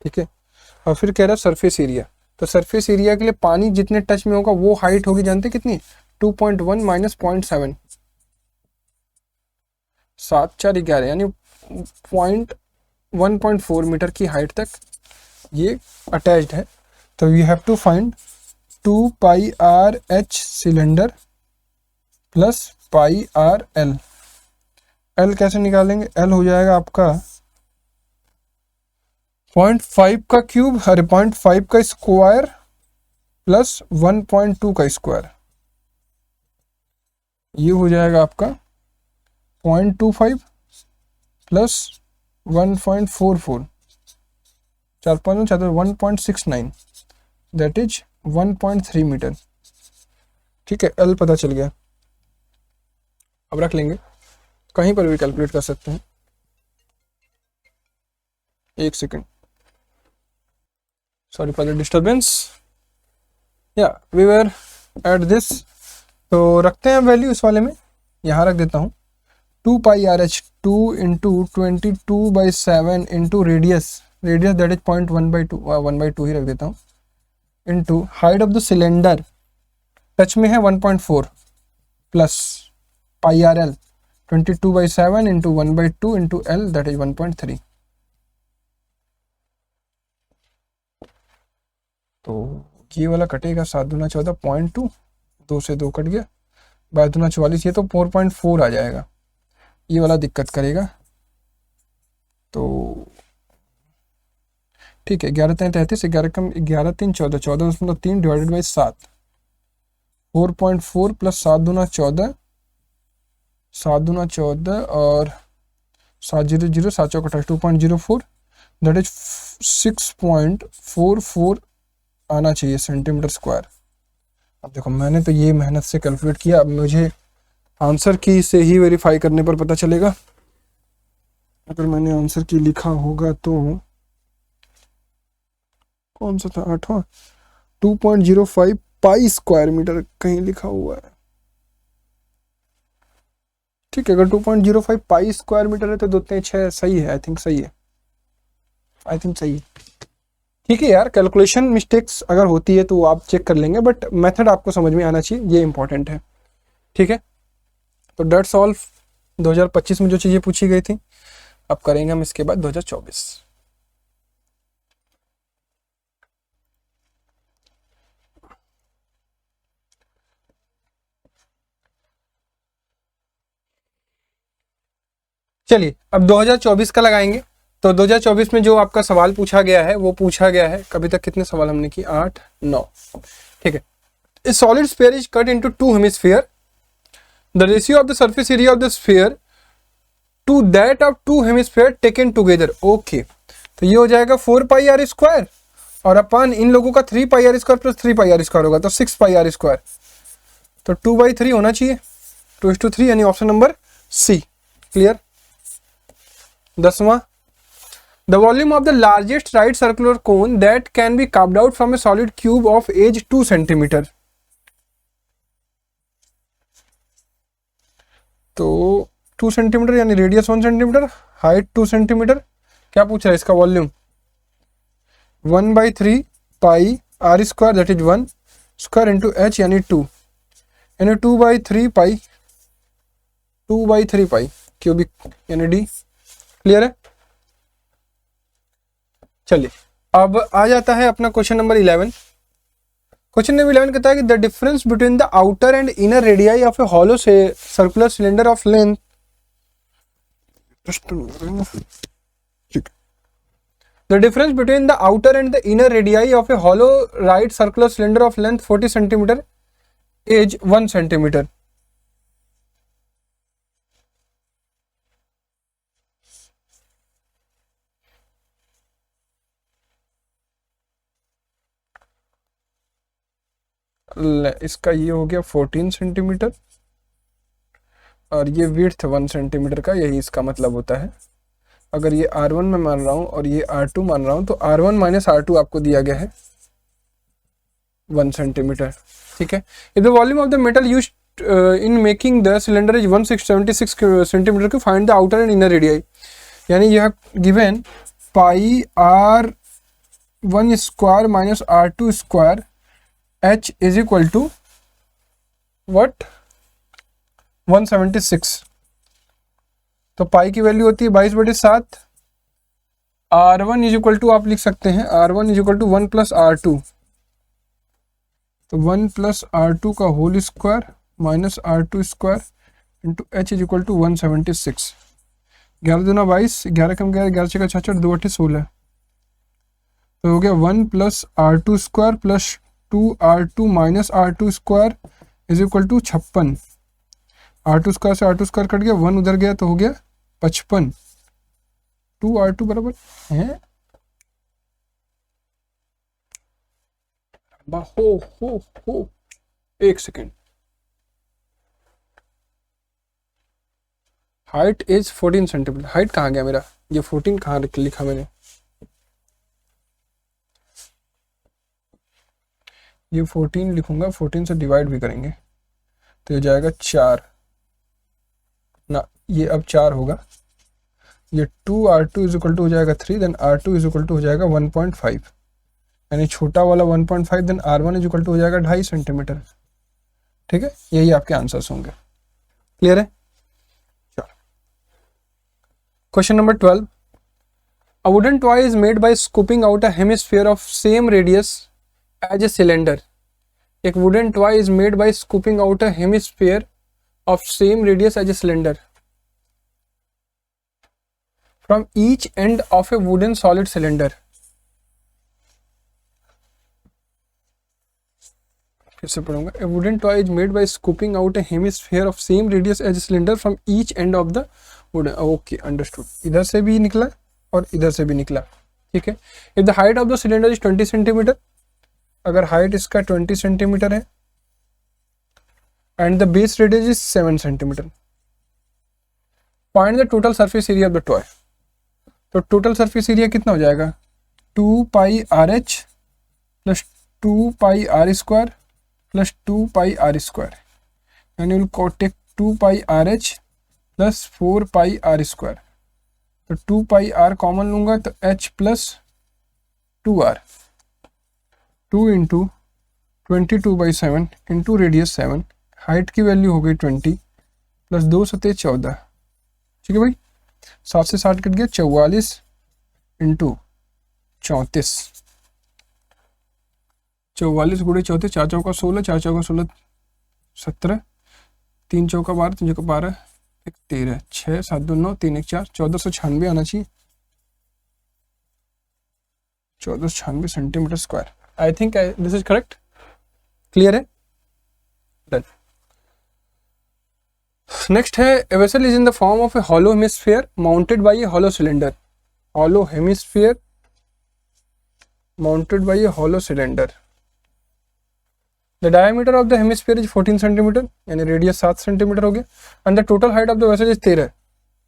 ठीक है, और फिर कह रहा है सरफेस एरिया। तो सरफेस एरिया के लिए पानी जितने टच में होगा वो हाइट होगी, जानते कितनी, 2.1 माइनस 0.7, 7 4 11, यानी 1.4 मीटर की हाइट तक ये अटैच्ड है। तो you have to find 2 pi are H cylinder plus pi are L. L कैसे निकालेंगे, एल हो जाएगा आपका 0.5 का क्यूब, अरे 0.5 का स्क्वायर प्लस 1.2 का स्क्वायर, ये हो जाएगा आपका 0.25 प्लस 1.44, 4 5 1.69, दैट इज 1.3 मीटर। ठीक है, एल पता चल गया। अब रख लेंगे, कहीं पर भी कैलकुलेट कर सकते हैं। एक second, sorry for the disturbance. या वी वर एट दिस, तो रखते हैं वैल्यू इस वाले में, यहाँ रख देता हूँ 2 pi are h 2 into 22/7 into radius that is 0.1/2 1/2 ही रख देता हूँ, into height of the cylinder touch में है 1.4 plus pi are L 22/7 into 1/2 into L that is 1.3। तो ये वाला कटेगा, 7 दूना 14 0.2, 2 से 2 कट गया, 12 दूना 44, ये तो 4.4 आ जाएगा, ये वाला दिक्कत करेगा। तो ठीक है, 11 3 33, 11 कम 11 3 14, 14.3 डिवाइडेड बाई 7, 4.4 प्लस 7 दूना 14, 7 दूना 14 और 7 0 0 7 चौक 28, 2.04 दैट इज 6.44 आना चाहिए सेंटीमीटर स्क्वायर। अब देखो, मैंने तो ये मेहनत से कैलकुलेट किया, अब मुझे आंसर की से ही वेरीफाई करने पर पता चलेगा। अगर मैंने आंसर की लिखा होगा तो कौन सा था, 8वां, 2.05 पाई स्क्वायर मीटर कहीं लिखा हुआ है। ठीक है, अगर 2.05 पाई स्क्वायर मीटर है तो 2 3 6 सही है, आई थिंक सही है, आई थिंक सही है। ठीक है यार, कैलकुलेशन मिस्टेक्स अगर होती है तो आप चेक कर लेंगे, बट मेथड आपको समझ में आना चाहिए, ये इंपॉर्टेंट है। ठीक है, तो डेट्स ऑल 2025 में जो चीज़ें पूछी गई थी अब करेंगे हम इसके बाद 2024। चलिए अब 2024 का लगाएंगे। तो 2024 में जो आपका सवाल पूछा गया है वो पूछा गया है, कभी तक कितने सवाल हमने किए, 8 9, ठीक है। A solid sphere is cut into two hemisphere. The ratio of the surface area of the sphere to that of two hemisphere taken together. Okay, तो ये हो जाएगा 4 पाई आर स्क्वायर और अपन इन लोगों का 3 pi are square plus 3 pi are square होगा तो 6 पाई are square, तो 2/3 होना चाहिए, 2:3, यानी ऑप्शन नंबर सी। क्लियर। 10वां, the volume of the largest right circular cone that can be carved out from a solid cube of age 2 centimeter. तो 2 centimetre यानी radius 1 centimetre, height 2 centimetre, क्या पूछ रहा है इसका volume 1/3 pi are square that is 1 square into H यानी 2, यानी 2/3 pi cubic यानी डी। क्लियर है। चलिए अब आ जाता है अपना क्वेश्चन नंबर 11। क्वेश्चन नंबर 11 कहता है कि the difference between the outer and inner radii of a hollow से circular cylinder of length, the difference between the outer and the inner radii of a hollow right circular cylinder of length 40 centimetre as 1 centimetre. इसका ये हो गया 14 centimetre और ये width 1 centimetre का, यही इसका मतलब होता है। अगर ये R1 में मान रहा हूँ और ये R2 मान रहा हूँ तो R1 माइनस R2 आपको दिया गया है 1 सेंटीमीटर। ठीक है। If the volume of the metal used in making the cylinder is 1676 centimetre to find the outer and inner radii, यानी यह given pi R1 square minus R2 square H is equal to what 176। तो पाई की value होती है 22/7। R1 is equal to आप लिख सकते हैं R1 is equal to 1 plus R2, तो 1 प्लस R2 का whole square minus R2 square into H is equal to 176। 11 दूना 22, 11 कम 11, 11 छः 66, 2 8 16, तो हो गया 1 plus R2 square plus 2R2 minus R2 square is equal to 56। R2 square से R2 square cut गया, 1 उधर गया तो हो गया 55। 2R2 बराबर है हो 1 second. Height is 14 centimetre. Height कहाँ गया मेरा, ये 14 कहाँ लिखा मैंने, ये 14 लिखूंगा, 14 से डिवाइड भी करेंगे तो ये जाएगा 4 ना, ये अब 4 होगा, ये 2R2 इज इक्वल टू हो जाएगा 3, then R2 is equal to हो जाएगा 1.5, यानी छोटा वाला 1.5, then R1 is equal to हो जाएगा 2.5 सेंटीमीटर। ठीक है, यही आपके आंसर्स होंगे। क्लियर है। चलो question number 12, a wooden toy is made by scooping out a hemisphere of same radius as a cylinder. एक wooden toy is made by scooping out a hemisphere of same radius as a cylinder from each end of a wooden solid cylinder. फिर से पढ़ूंगा, a wooden toy is made by scooping out a hemisphere of same radius as a cylinder from each end of the wooden. Okay, understood। इधर से भी निकला और इधर से भी निकला। ठीक है। if the height of the cylinder is 20 centimetre, अगर हाइट इसका 20 सेंटीमीटर है and the base radius is 7 centimeter. Find the total surface area of the toy. तो total surface area कितना हो जाएगा 2 pi RH plus 2 pi R square plus 2 pi R square, यानी will take 2 pi RH plus 4 pi R square, तो 2 pi R common लूंगा तो H plus 2R, 2 into 22/7 into radius 7, height की value हो गई 20 प्लस 2 सते 14। ठीक है भाई। 7 से 60 कट गया, 44 इंटू 34, 44 गुणे 34, 4 चौका 16, 4 चौका 16 17, 3 चौका 12, 3 चौका 12, 1 13, 6 7 2 9, 3 1 4, 1496 आना चाहिए, 1496 centimetre square. I think this is correct. Clear है? डन। नेक्स्ट है, a vessel is in the form of a hollow hemisphere mounted by a hollow cylinder. Hollow hemisphere mounted by a hollow cylinder. The diameter of the hemisphere is 14 centimetre, यानी radius 7 centimetre हो गया, and the total height of the vessel is 13,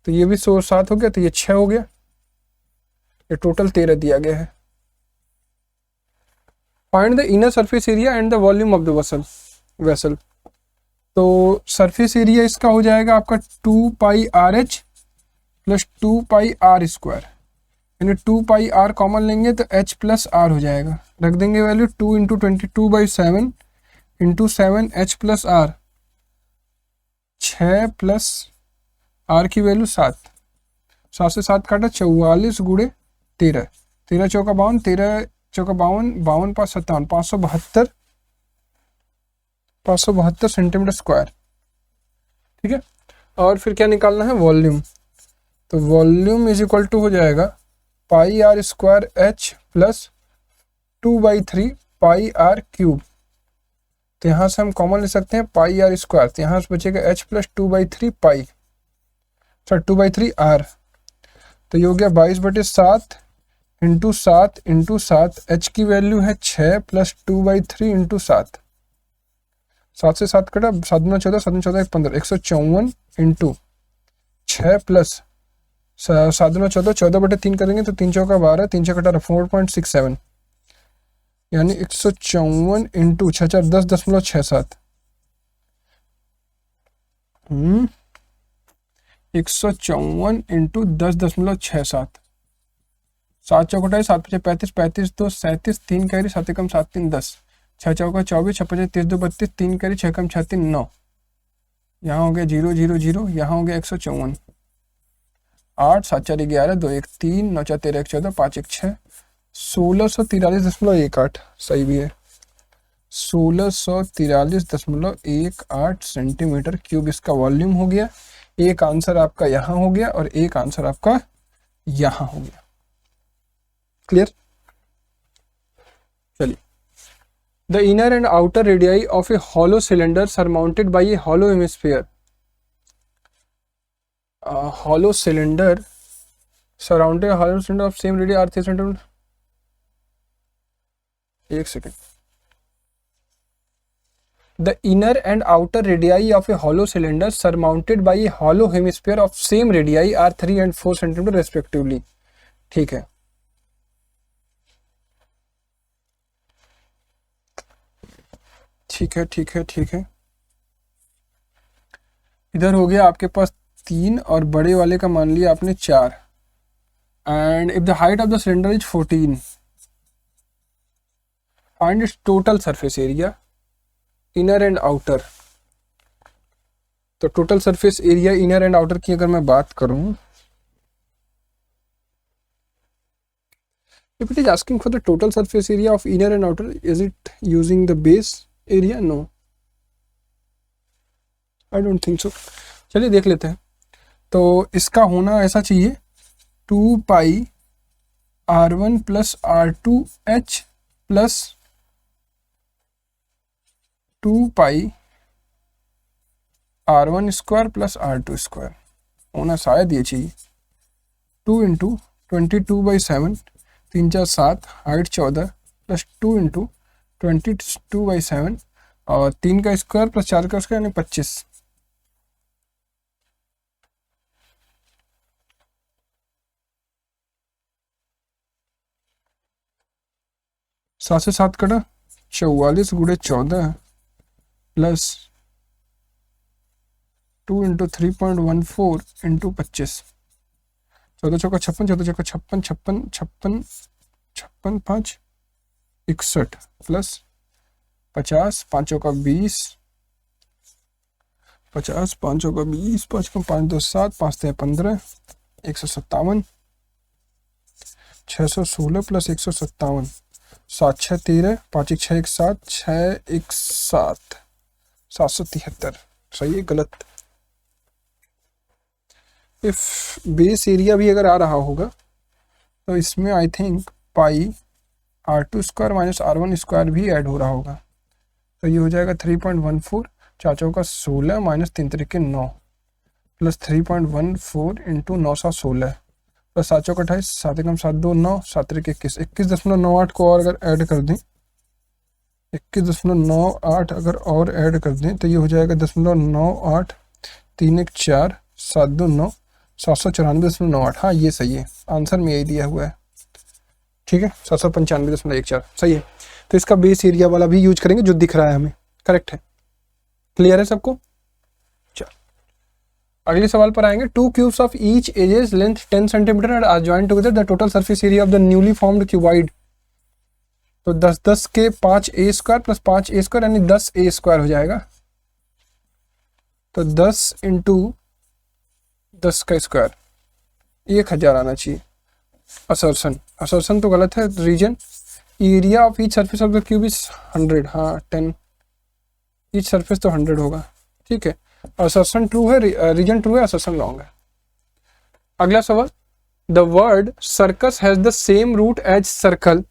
तो ये भी 7 हो गया, तो ये 6 हो गया, ये टोटल 13 दिया गया है। Find the inner surface area and the volume of the vessel. तो सरफेस एरिया इसका हो जाएगा आपका 2 pi are h plus 2 pi are square, यानी 2 पाई आर कॉमन लेंगे तो एच प्लस आर हो जाएगा, रख देंगे value 2 into 22/7 into 7 H plus R, 6 plus R की वैल्यू 7, 7 से 7 काटा, 44 गुणे 13, 13 चौका 52, 13 चौका 52, 52 5 57, 572 सेंटीमीटर स्क्वायर। ठीक है, और फिर क्या निकालना है, वॉल्यूम। तो वॉल्यूम इज इक्वल टू हो जाएगा pi are square h plus 2/3 pi r cube. तो यहाँ से हम कॉमन ले सकते हैं पाई आर स्क्वायर, तो यहाँ से बचेगा H plus 2/3 pi, sorry 2/3 R, तो ये हो गया 22/7 इंटू 7 इंटू 7, एच की वैल्यू है 6 प्लस 2/3 इंटू 7, 7 से 7 कटा, 7 दूना 14, 7 14 15, 154 इंटू 6 प्लस 7 दूना 14, 14/3 करेंगे तो 3 चौका 12, 3 चौका 18, 4.67, यानी 154 इंटू 6 4 10.67, 154 इंटू 10.67, 7 चौका 7 5 35, 35 2 37, 3 कैरी 7 कम 7 3 10, 6 चौका 24, 6 5 30 2 32, 3 कैरी 6 कम 6 3 9, यहाँ हो गया 0 0 0, यहाँ हो गया 154, 8 7 4 11, 2 1 3, 9 4 13 1 14, 5 1 6, 1643.18 सही भी है, 1643.18 सेंटीमीटर क्यूब इसका वॉल्यूम हो गया। एक आंसर आपका यहाँ हो गया और एक आंसर आपका यहाँ हो गया। क्लियर? चलिए, the inner and outer radii of a hollow cylinder surmounted by a hollow hemisphere. Hollow cylinder surrounded a hollow cylinder of same radii are 3 centimeter. एक second. The inner and outer radii of a hollow cylinder surmounted by a hollow hemisphere of same radii are 3 and 4 centimeter respectively. ठीक है, ठीक है, ठीक है, ठीक है। इधर हो गया आपके पास 3 और बड़े वाले का मान लिया आपने 4, and if the height of the cylinder is 14, find its total surface area inner and outer. तो total surface area inner and outer की अगर मैं बात करूं, if it is asking for the total surface area of inner and outer, is it using the base area? No, I don't think so. चलिए देख लेते हैं। तो इसका होना ऐसा चाहिए 2 पाई R1 प्लस R2H प्लस 2 पाई R1 square plus R2 square होना शायद ये चाहिए। 2 इंटू 22/7, 3 4 7, हाइट 14 प्लस 2 इंटू 22/7 और 3 का स्क्वायर प्लस 4 का स्क्वायर यानी 25। सात से 7 कटा, 44 गुणे 14 प्लस 2 इंटू 3.14 इंटू 25, 14 चौका 56, 14 चौका 56, 56 56 5 61 प्लस 50, 5 चौका 20, 50 5 चौका 20, 5 का 5 2 7, 5 3 15, 157, 616 प्लस 157, 7 6 13, 5 1 6 1 7, 6 1 7, 773। सही है गलत। इफ बेस एरिया भी अगर आ रहा होगा तो इसमें I think pi R2² minus R1 square भी ऐड हो रहा होगा, तो ये हो जाएगा 3.14, 4 चौका 16 माइनस 3 तरीके 9 प्लस 3.14 इंटू 9 7 16 प्लस 7 चौका 28, 7 एकम 7 2 9, 7 तरीके 21, 21.98 को और अगर ऐड कर दें, 21.98 अगर और ऐड कर दें तो ये हो जाएगा 0.98, 3 1 4, 7 2 9, 794.98। हाँ ये सही है, आंसर में यही दिया हुआ है। ठीक है, 795.14 सही है। तो इसका बेस एरिया वाला भी यूज करेंगे जो दिख रहा है हमें, करेक्ट है। क्लियर है सबको? चल अगले सवाल पर आएंगे। 2 cubes of each edges length 10 centimetre and are joined together, the total surface area of the newly formed cuboid. तो 10 10 के 5a² प्लस 5a² यानी 10a² हो जाएगा। तो 10 इंटू 10 का स्क्वायर 1000 आना चाहिए। असर्शन तो गलत है। Reason area of each surface of the cube is 100। हाँ 10, ईच सरफेस तो 100 होगा। ठीक है, असर्शन ट्रू है, रीजन ट्रू है, असर्शन रॉन्ग है। अगला सवाल, the word circus has the same root as circle.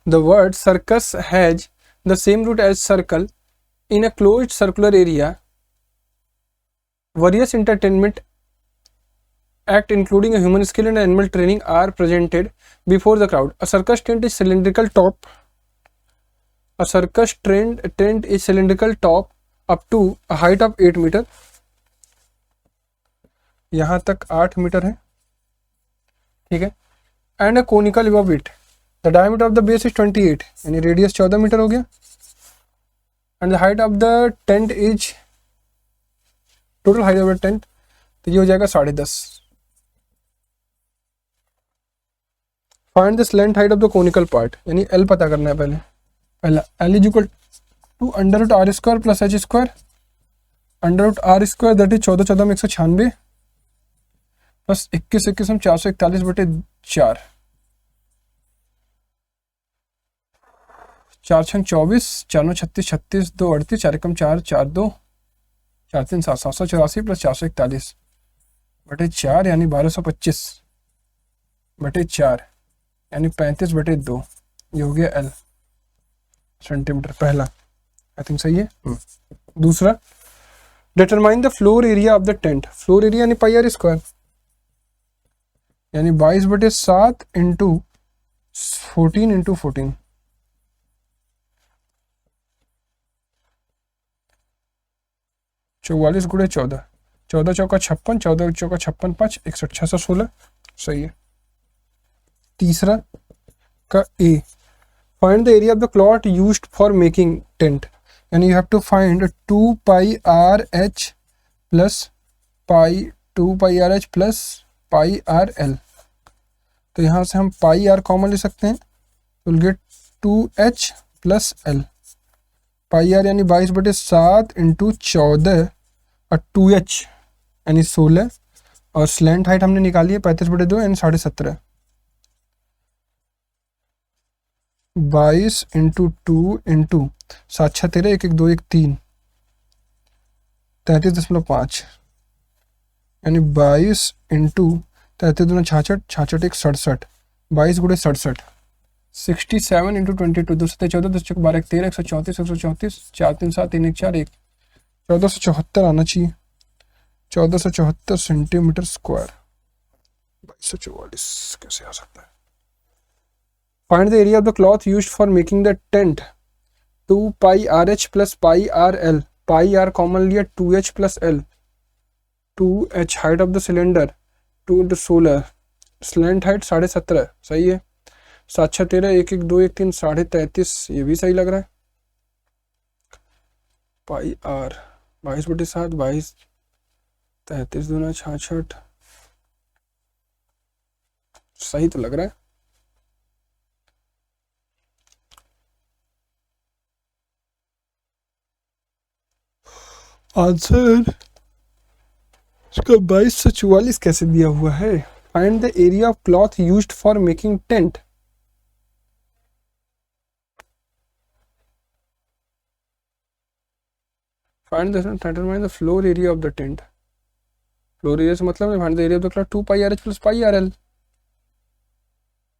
The word circus has the same root as circle in a closed circular area. Various entertainment act including a human skill and animal training are presented before the crowd. A circus tent is cylindrical top. A circus tent is cylindrical top up to a height of 8 meter. यहाँ तक 8 metre है, ठीक है। And a conical above it. The diameter of the base is 28, यानी radius 14 metre हो गया। And the height of the tent is total height of the tent, तो ये हो जाएगा 10.5। Find the slant height of the conical part, यानी L पता करना है पहले। पहला L is equal to √r² plus h², √r² that is 14 14 में 196 प्लस 21 21 में 441/4, 4 6 24, 4 9 36 36, 2 38, 4 1 4 4 2, 4 3 7 784 प्लस 441/4 यानी 1225/4 यानी 35/2। ये हो गया एल सेंटीमीटर, पहला आई थिंक सही है। दूसरा, determine the floor area of the tent. Floor area यानी πr² यानी 22/7 इंटू 14 इंटू 14, 44 गुणे 14, 14 चौका 56, 14 चौका 56 5 61, 616 सही है। तीसरा का A, find the area of the cloth used for making tent, यानी you have to find 2πrh plus 2πrh plus πrl। तो यहाँ से हम πr कॉमन ले सकते हैं, तो will get 2h plus l। πr यानी 22/7 इंटू 14 और 2h यानी 16, और स्लैंट हाइट हमने निकाली है 35/2 यानी 17.5। 22 इंटू 2 इंटू 7 6 13, 1 1 2 1 3, 33.5 यानी 22 इंटू 33 2 66, 66 1 67, 22 गुणे 67, 67 इंटू 22, 2 7 14, 2 6 12 13, 134 134, 4 3 7 3 1 4 1, 1474 आना चाहिए। 1474 सेंटीमीटर स्क्वायर। 2244 कैसे आ सकता है? Find the area of the cloth used for making the tent. 2πrh plus πrl, πr common लिया, 2h plus l, 2h height of the cylinder 2 into 16, slant height 17.5 सही है। 7 6 13, 1 1 2 1 3, 33.5 ये भी सही लग रहा है। πr 22/7, 22 33 दूना 66 सही तो लग रहा है। आंसर इसका 2244 कैसे दिया हुआ है? Find the area of cloth used for making tent. Find the determine the floor area of the tent. Floor area से मतलब है find the area of the cloth 2 pi are h plus pi are l.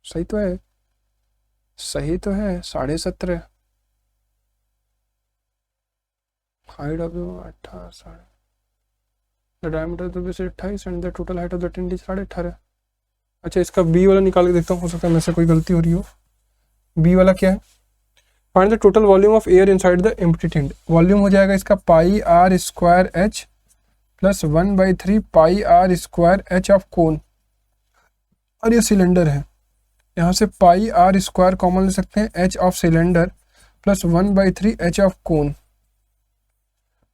सही तो है, सही तो है। 17.5 height of the 18 the diameter तो base 28 and the total height of the tent is 18.5। अच्छा, इसका बी वाला निकाल के देखता हूँ, हो सकता है मेरे से कोई गलती हो रही हो। बी वाला क्या है? Find the total volume of air inside the empty tent. Volume हो जाएगा इसका pi are square h plus 1/3 pi are square h of cone, और ये सिलेंडर है। यहाँ से पाई आर स्क्वायर कॉमन ले सकते हैं, H of cylinder plus 1/3 H of cone,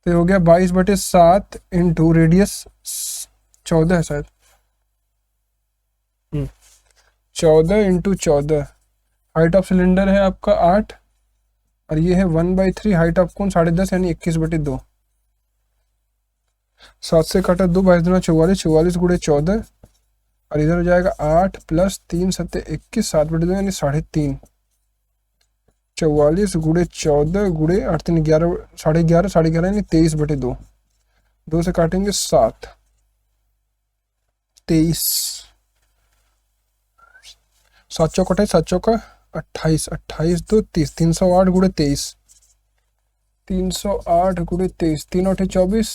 तो हो गया 22/7 इंटू रेडियस 14 है शायद, 14 इंटू 14। हाइट ऑफ सिलेंडर है आपका 8 और ये है 1/3 हाइट ऑफ कोन 10.5 यानी 21/2। 7 से काटा 2, 22 44, 44 गुणे 14 और इधर हो जाएगा 8 प्लस 3 7 21, 7/2 यानी 3.5। 44 गुणे 14 गुणे 8 3 11, 11.5, 11.5 यानी 23/2। 2 से काटेंगे 7, 23, 7 चौक 28, 7 चौक 28, 28 2 30, 308 गुणे 23, 308 गुणे 23, 3 8 24,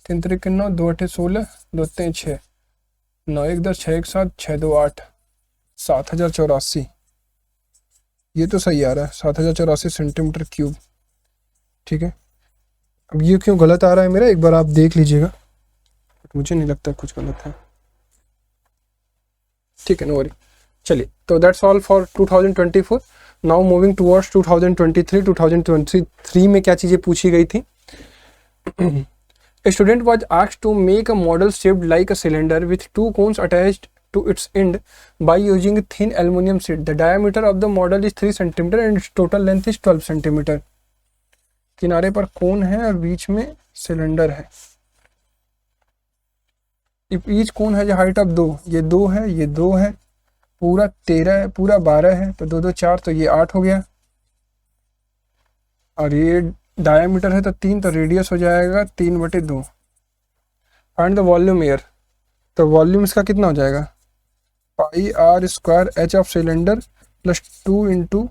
3 3 9, 2 8 16, 2 3 6, 9 1 10, 6 1 7, 6 2 8, 7084। ये तो सही आ रहा है, 7084 सेंटीमीटर क्यूब। ठीक है, अब ये क्यों गलत आ रहा है मेरा, एक बार आप देख लीजिएगा, मुझे नहीं लगता कुछ गलत है। ठीक है, नो वरी। चलिए, तो that's all for 2024। Now moving towards 2023। 2023 में क्या चीज़ें पूछी गई थी? A student was asked to make a model shaped like a cylinder with 2 cones attached to its end by using a thin aluminum sheet. The diameter of the model is 3 cm and its total length is 12 cm. किनारे पर कोन है और बीच में cylinder है। Each कोन है जो height of 2, ये 2 है, ये 2 है, पूरा 13 है, पूरा 12 है, तो 2 2 4, तो ये 8 हो गया। और ये डायमीटर है तो 3, तो रेडियस हो जाएगा 3/2। फाइंड द वॉल्यूम एयर, तो वॉल्यूम इसका कितना हो जाएगा? Pi are square h of cylinder plus 2 into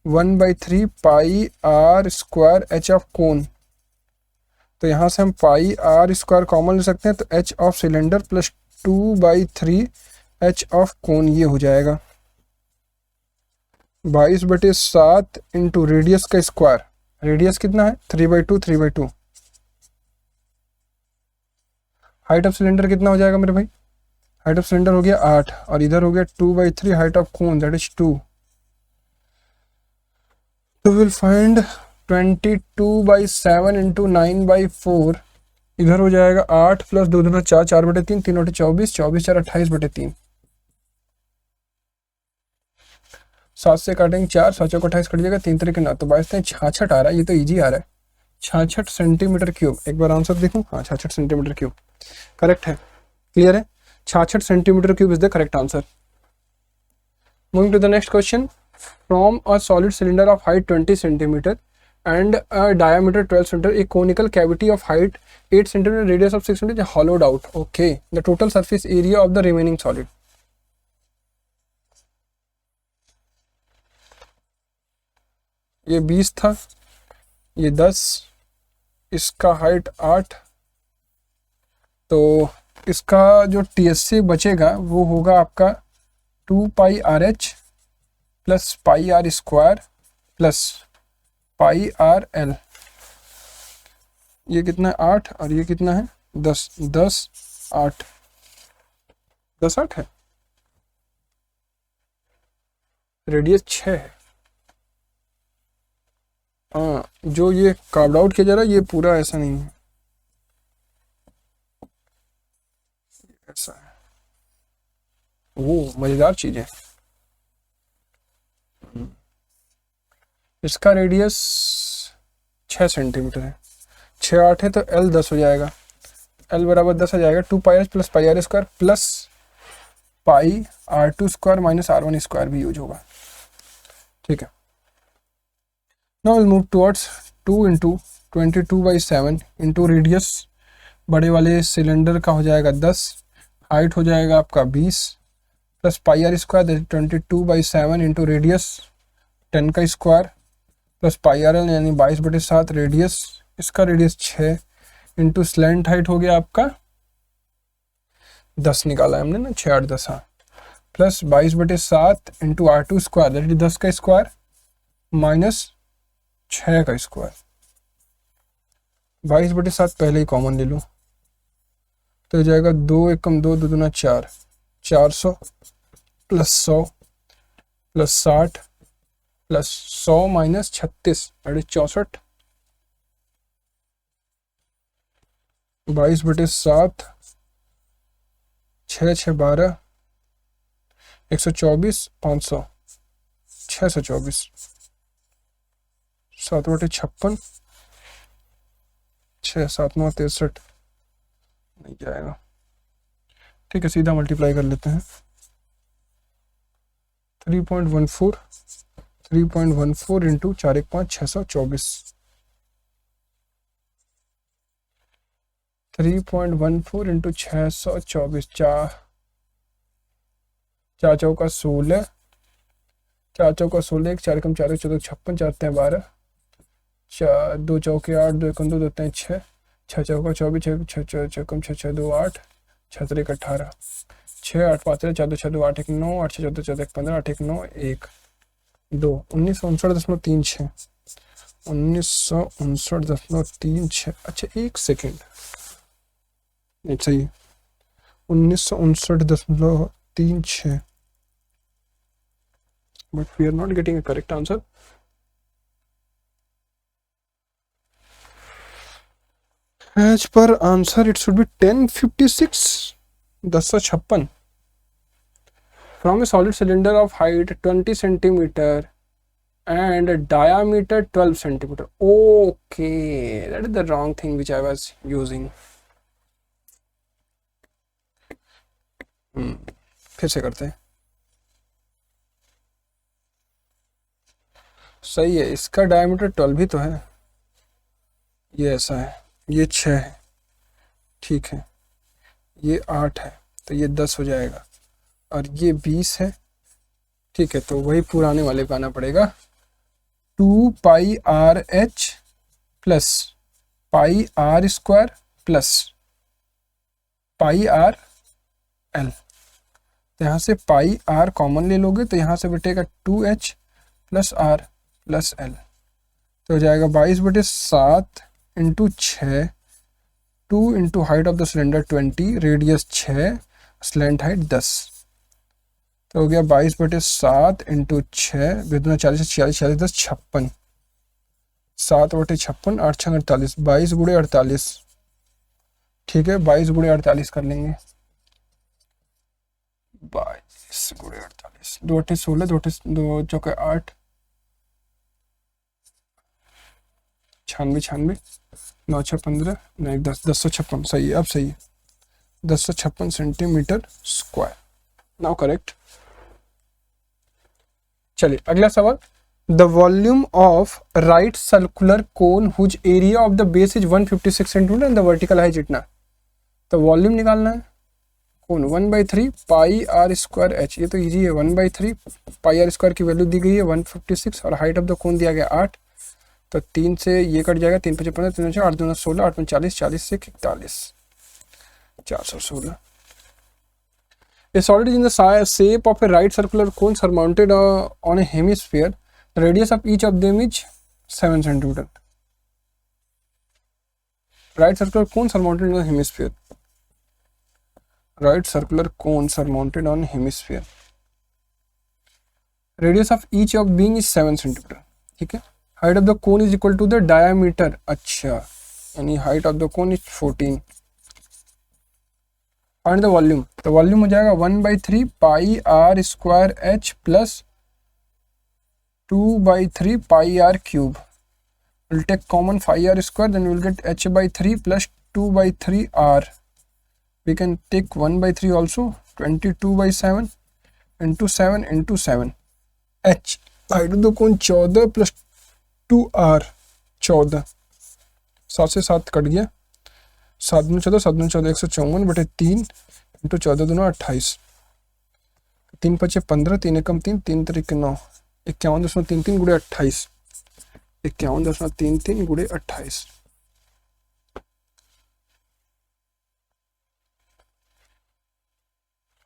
1/3 pi are square h of cone. तो यहाँ से हम पाई आर स्क्वायर कॉमन ले सकते हैं, तो H of cylinder plus 2/3 H of कोन, ये हो जाएगा 22/7 इंटू रेडियस का स्क्वायर। रेडियस कितना है? 3/2, 3/2। हाइट ऑफ सिलेंडर कितना हो जाएगा मेरे भाई? हाइट ऑफ सिलेंडर हो गया 8 और इधर हो गया 2/3 height of cone, that is 2। तो विल फाइंड 22/7 इंटू 9/4। इधर हो जाएगा 8 प्लस 2 2 4, 4/3, 3 8 24, 24 4 28/3। 7 से काटेंगे 4, 7 चौक 28 कट जाएगा, 3 3 9, तो 22 66 आ रहा है। ये तो इजी आ रहा है, 66 सेंटीमीटर क्यूब। एक बार आंसर देखूं, हाँ 66 सेंटीमीटर क्यूब करेक्ट है। क्लियर है, 66 centimetre cube is the correct answer. Moving to the next question. From a solid cylinder of height 20 centimetre and a diameter 12 cm, a conical cavity of height 8 cm, radius of 6 cm is hollowed out. Okay, the total surface area of the remaining solid. ये 20 था, ये 10, इसका height 8, तो इसका जो TSC बचेगा वो होगा आपका 2 pi are h plus pi are square plus pi are l. ये कितना है? 8 और ये कितना है? 10, 10 8, 10 8 है। रेडियस 6 है। हाँ, जो ये कार्व आउट किया जा रहा है ये पूरा ऐसा नहीं है, ऐसा है। वो मजेदार चीज है। इसका रेडियस 6 सेंटीमीटर है, 6 8 है, तो L 10 हो जाएगा। L बराबर 10 आ जाएगा 2 pi r plus pi are square plus pi R2 square minus R1 square भी यूज होगा। ठीक है, now will move towards 2 into 22/7 into radius बड़े वाले सिलेंडर का हो जाएगा 10, हाइट हो जाएगा आपका 20 plus pi are square 22/7 into radius 10 का square plus pi are L यानी 22/7 रेडियस, इसका रेडियस 6 इंटू स्लैंट हाइट हो गया आपका 10 निकाला है हमने ना, 6 8 10, हाँ, plus 22/7 into R2 square that is 10 का स्क्वायर माइनस 6 का स्क्वायर। 22/7 पहले ही कॉमन ले लो तो हो जाएगा 2 एकम 2 2 दूना 4, 400 plus 100 plus 60 plus 100 minus 36 that is 64। 22/7 6 6 12 124 500 624 7/56 6 7 9 63 नहीं जाएगा। ठीक है, सीधा मल्टीप्लाई कर लेते हैं 3.14 इंटू 4 1 5 624 3.14 इंटू 624 4 चौका 16 4 चौका 16 4 कम 4 14 56 4 12 4 2 चौके 8 2 एकम 2 2 3 6 6 चौका 24 6 6 कम 6 6 2 8 6 3 18 6 8 5 4 2 6 2 8 1 9 8 6 14 14 15 8 1 9 1 2 1959.36 1959.36। अच्छा एक सेकेंड, नहीं सही 1959.36 but we are not getting a correct answer. As per answer it should be 1056 1056 from a solid cylinder of height 20 centimeter and diameter 12 centimeter. Okay, that is the wrong thing which I was using. फिर से करते हैं। सही है, इसका diameter 12 भी तो है, ये ऐसा है, ये 6 है, ठीक है, ये 8 है तो ये 10 हो जाएगा और ये 20 है। ठीक है, तो वही पुराने वाले का आना पड़ेगा 2 pi are h plus pi are square plus pi are l. तो यहाँ से पाई आर कॉमन ले लोगे तो यहाँ से बटेगा 2h plus R plus L, तो हो जाएगा 22/7 into 6 2 into height of the cylinder 20 radius 6 slant height 10, तो हो गया 22/7 इंटू 6 बेदुना 40 46 46 10 56 7/56 8 6 48 22 गुणे 48। ठीक है, 22 गुणे 48 कर लेंगे, 22 गुणे 48 2 8 16 2 चौके 8 96 9 6 15 नहीं 10 1056 सही है, अब सही है 1056 सेंटीमीटर स्क्वायर। Now correct. चलिए अगला सवाल, the volume of right circular cone whose area of the base is 156 centimetre and the vertical height इतना। तो वॉल्यूम निकालना है, कौन 1/3 पाई आर स्क्वायर एच, ये तो इजी है, 1/3 पाई आर स्क्वायर की वैल्यू दी गई है 156 और हाइट ऑफ द कोन दिया गया 8, तो 3 से ये कट जाएगा 3 5 15 3 8 2 16 8 40 40 से 41 416। A solid is in the shape of a right circular cone surmounted on a hemisphere. The radius of each of them is 7 centimeter. Right circular cone surmounted on a hemisphere. Right circular cone surmounted on hemisphere. Radius of each of being is 7 centimeter. ठीक है, height of the cone is equal to the diameter. अच्छा, यानी height of the cone is 14. Find the volume. तो volume हो जाएगा 1/3 pi are square h plus 2/3 pi r cube. We'll take common 5r square, then we'll get h/3 plus 2/3 r we can take 1/3 also, 22/7 into 7 into 7 h. आइडो कोण 14 plus 2r 14, 7 से 7 cut गया, 7 दूनी 14, 7 दूनी 14, 154/3 into 14 दूना 28, 3 × 5 = 15, 3 एकम 3, 3 × 9, 51.33 गुणे 28, 51.33 गुणे 28।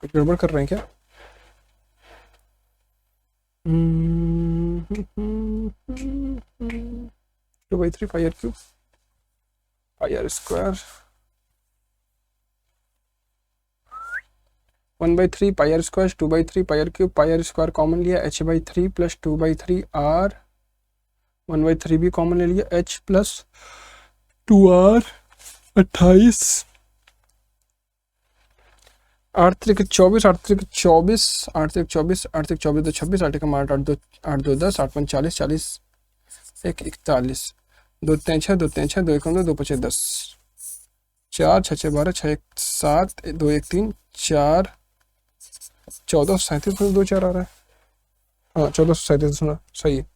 कुछ गड़बड़ कर रहे हैं क्या? 2/3 पाई r क्यूब पाई r स्क्वायर, 1/3 पाई r स्क्वायर, 2/3 पाई r क्यूब, पाई r स्क्वायर कॉमन लिया, h/3 प्लस 2/3 r, 1/3 भी कॉमन ले लिया, h प्लस 2r 28, 8 × 24, 8 × 24, 8 × 24, 8 × 24 2 26, 8 × 8 8 2 8 2 10, 8 × 40 40, 1 41, 2 3 6, 2 3 6, 2 1 2, 2 5 10, 4 6 6 12, 6 1 7, 2 1 3, 4 1437.24 आ रहा है। हाँ 1437 सही है,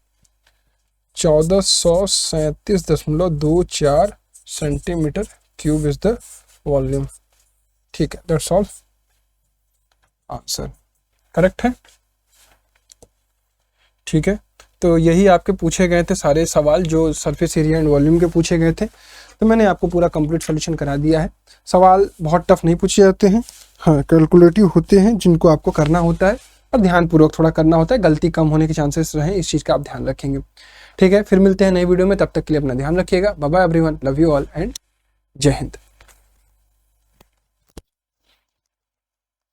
1437.24 centimetre cube is the volume. ठीक है, दैट्स ऑल, आंसर करेक्ट है। ठीक है, तो यही आपके पूछे गए थे सारे सवाल जो सरफेस एरिया एंड वॉल्यूम के पूछे गए थे। तो मैंने आपको पूरा कंप्लीट सॉल्यूशन करा दिया है। सवाल बहुत टफ नहीं पूछे जाते हैं, हाँ कैलकुलेटिव होते हैं जिनको आपको करना होता है और ध्यानपूर्वक थोड़ा करना होता है, गलती कम होने के चांसेस रहें इस चीज़ का आप ध्यान रखेंगे। ठीक है, फिर मिलते हैं नई वीडियो में, तब तक के लिए अपना ध्यान रखिएगा। Bye bye everyone, love you all and जय हिंद।